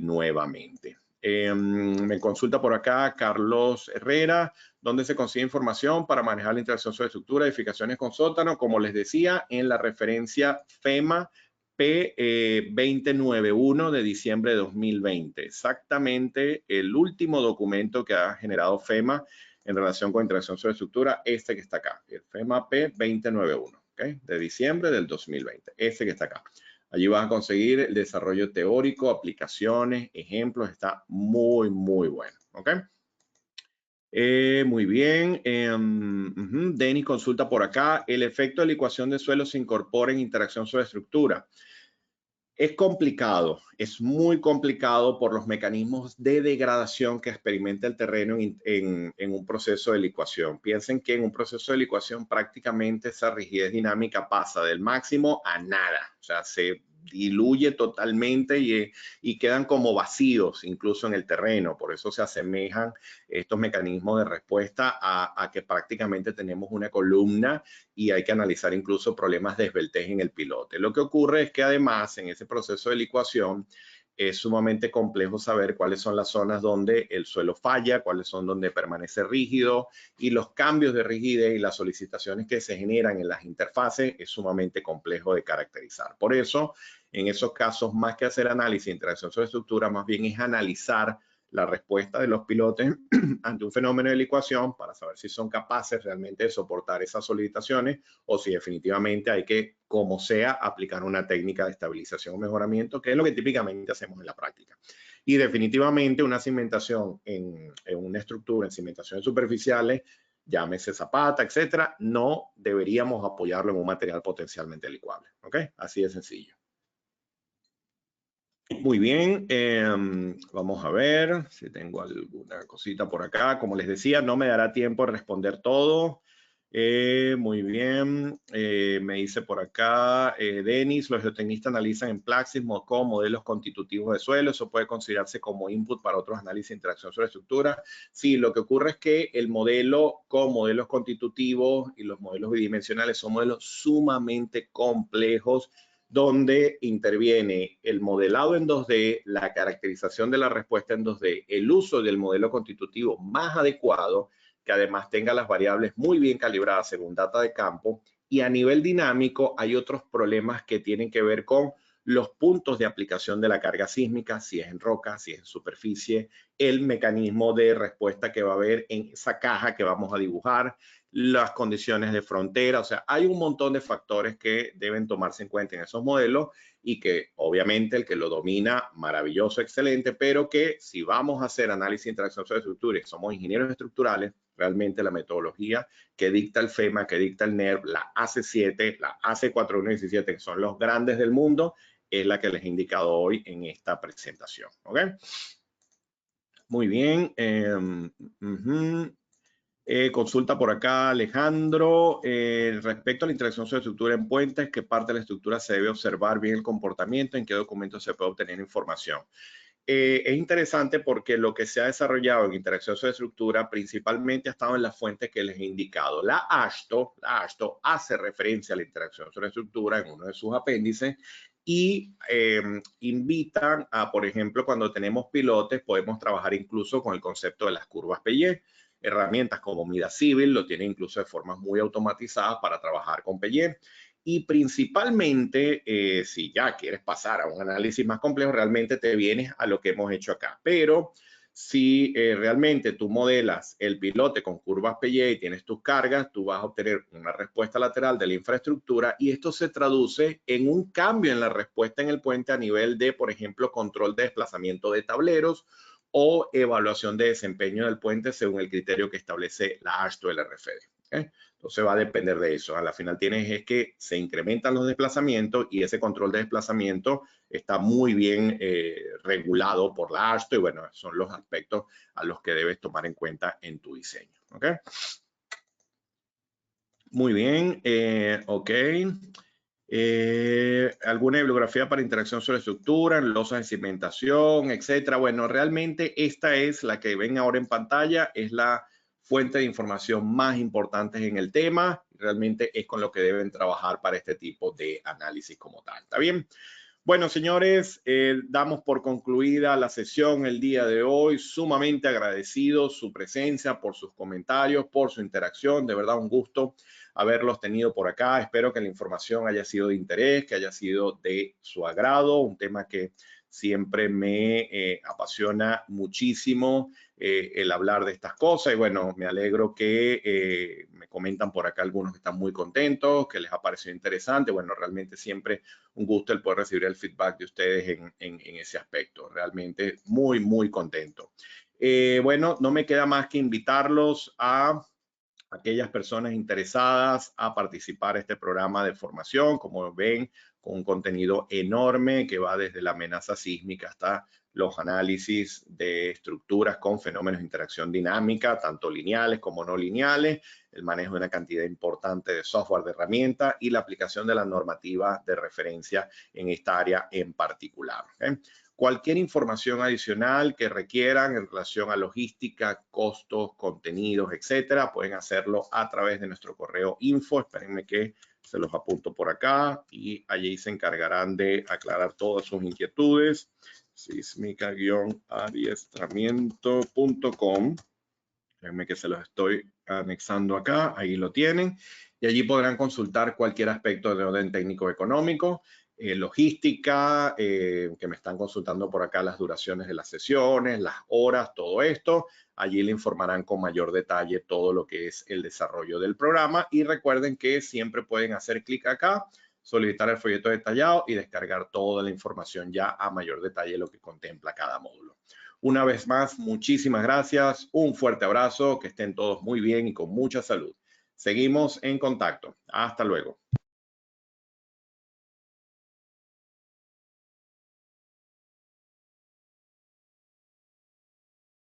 nuevamente. Me consulta por acá Carlos Herrera, ¿dónde se consigue información para manejar la interacción sobre estructura, edificaciones con sótano? Como les decía, en la referencia FEMA P2091 de diciembre de 2020. Exactamente el último documento que ha generado FEMA en relación con interacción sobre estructura, este que está acá, el FEMA P2091, ¿okay? De diciembre del 2020, este que está acá. Allí vas a conseguir el desarrollo teórico, aplicaciones, ejemplos, está muy bueno, ¿ok? Muy bien. Denis consulta por acá, ¿el efecto de licuación de suelo se incorpora en interacción sobre estructura? Es complicado, es muy complicado por los mecanismos de degradación que experimenta el terreno en un proceso de licuación. Piensen que en un proceso de licuación prácticamente esa rigidez dinámica pasa del máximo a nada, o sea, se diluye totalmente y quedan como vacíos incluso en el terreno. Por eso se asemejan estos mecanismos de respuesta a que prácticamente tenemos una columna y hay que analizar incluso problemas de esbeltez en el pilote. Lo que ocurre es que además en ese proceso de licuación es sumamente complejo saber cuáles son las zonas donde el suelo falla, cuáles son donde permanece rígido y los cambios de rigidez y las solicitaciones que se generan en las interfaces es sumamente complejo de caracterizar. Por eso, en esos casos, más que hacer análisis de interacción sobre estructura, más bien es analizar la respuesta de los pilotes ante un fenómeno de licuación para saber si son capaces realmente de soportar esas solicitaciones o si definitivamente hay que, como sea, aplicar una técnica de estabilización o mejoramiento, que es lo que típicamente hacemos en la práctica. Y definitivamente una cimentación en una estructura, en cimentaciones superficiales, llámese zapata, etcétera, no deberíamos apoyarlo en un material potencialmente licuable. ¿Ok? Así de sencillo. Muy bien, vamos a ver si tengo alguna cosita por acá. Como les decía, no me dará tiempo de responder todo. Muy bien, me dice por acá Denis, los geotecnistas analizan en Plaxis como modelos constitutivos de suelo. Eso puede considerarse como input para otros análisis de interacción sobre estructura. Sí, lo que ocurre es que el modelo con modelos constitutivos y los modelos bidimensionales son modelos sumamente complejos donde interviene el modelado en 2D, la caracterización de la respuesta en 2D, el uso del modelo constitutivo más adecuado, que además tenga las variables muy bien calibradas según data de campo, y a nivel dinámico hay otros problemas que tienen que ver con los puntos de aplicación de la carga sísmica, si es en roca, si es en superficie, el mecanismo de respuesta que va a haber en esa caja que vamos a dibujar, las condiciones de frontera, o sea, hay un montón de factores que deben tomarse en cuenta en esos modelos y que obviamente el que lo domina, maravilloso, excelente, pero que si vamos a hacer análisis de interacción sobre estructuras, somos ingenieros estructurales, realmente la metodología que dicta el FEMA, que dicta el NERP, la AC7, la AC4117, que son los grandes del mundo, es la que les he indicado hoy en esta presentación. ¿Ok? Muy bien. Consulta por acá Alejandro. Respecto a la interacción sobre estructura en puentes, ¿qué parte de la estructura se debe observar bien el comportamiento? ¿En qué documentos se puede obtener información? Es interesante porque lo que se ha desarrollado en interacción sobre estructura principalmente ha estado en las fuentes que les he indicado. La AASHTO hace referencia a la interacción sobre estructura en uno de sus apéndices y invitan a, por ejemplo, cuando tenemos pilotes, podemos trabajar incluso con el concepto de las curvas Payet. herramientas como Mida Civil, lo tiene incluso de formas muy automatizadas para trabajar con PYE. Y principalmente, si ya quieres pasar a un análisis más complejo, realmente te vienes a lo que hemos hecho acá. Pero si realmente tú modelas el pilote con curvas PY y tienes tus cargas, tú vas a obtener una respuesta lateral de la infraestructura y esto se traduce en un cambio en la respuesta en el puente a nivel de, por ejemplo, control de desplazamiento de tableros o evaluación de desempeño del puente según el criterio que establece la AASHTO del RFD. ¿Okay? Entonces va a depender de eso. A la final tienes es que se incrementan los desplazamientos y ese control de desplazamiento está muy bien regulado por la AASHTO y bueno, son los aspectos a los que debes tomar en cuenta en tu diseño. ¿Ok? Muy bien. Ok. Alguna bibliografía para interacción sobre estructura, losas de cimentación, etcétera. Bueno, realmente esta es la que ven ahora en pantalla, es la fuente de información más importante en el tema. Realmente es con lo que deben trabajar para este tipo de análisis como tal. ¿Está bien? Bueno, señores, damos por concluida la sesión el día de hoy. Sumamente agradecido su presencia, por sus comentarios, por su interacción. De verdad, un gusto haberlos tenido por acá. Espero que la información haya sido de interés, que haya sido de su agrado. Un tema que siempre me apasiona muchísimo el hablar de estas cosas. Y bueno, me alegro que me comentan por acá algunos que están muy contentos, que les ha parecido interesante. Bueno, realmente siempre un gusto el poder recibir el feedback de ustedes en ese aspecto. Realmente muy, muy contento. Bueno, no me queda más que invitarlos a aquellas personas interesadas a participar en este programa de formación, como ven, con un contenido enorme que va desde la amenaza sísmica hasta los análisis de estructuras con fenómenos de interacción dinámica, tanto lineales como no lineales, el manejo de una cantidad importante de software de herramienta y la aplicación de la normativa de referencia en esta área en particular. ¿Okay? Cualquier información adicional que requieran en relación a logística, costos, contenidos, etcétera, pueden hacerlo a través de nuestro correo info. Espérenme que se los apunto por acá y allí se encargarán de aclarar todas sus inquietudes. Sismica-adiestramiento.com. Déjenme que se los estoy anexando acá. Ahí lo tienen. Y allí podrán consultar cualquier aspecto de orden técnico económico. Logística, que me están consultando por acá las duraciones de las sesiones, las horas, todo esto. Allí le informarán con mayor detalle todo lo que es el desarrollo del programa y recuerden que siempre pueden hacer clic acá, solicitar el folleto detallado y descargar toda la información ya a mayor detalle lo que contempla cada módulo. Una vez más, muchísimas gracias, un fuerte abrazo, que estén todos muy bien y con mucha salud. Seguimos en contacto. Hasta luego.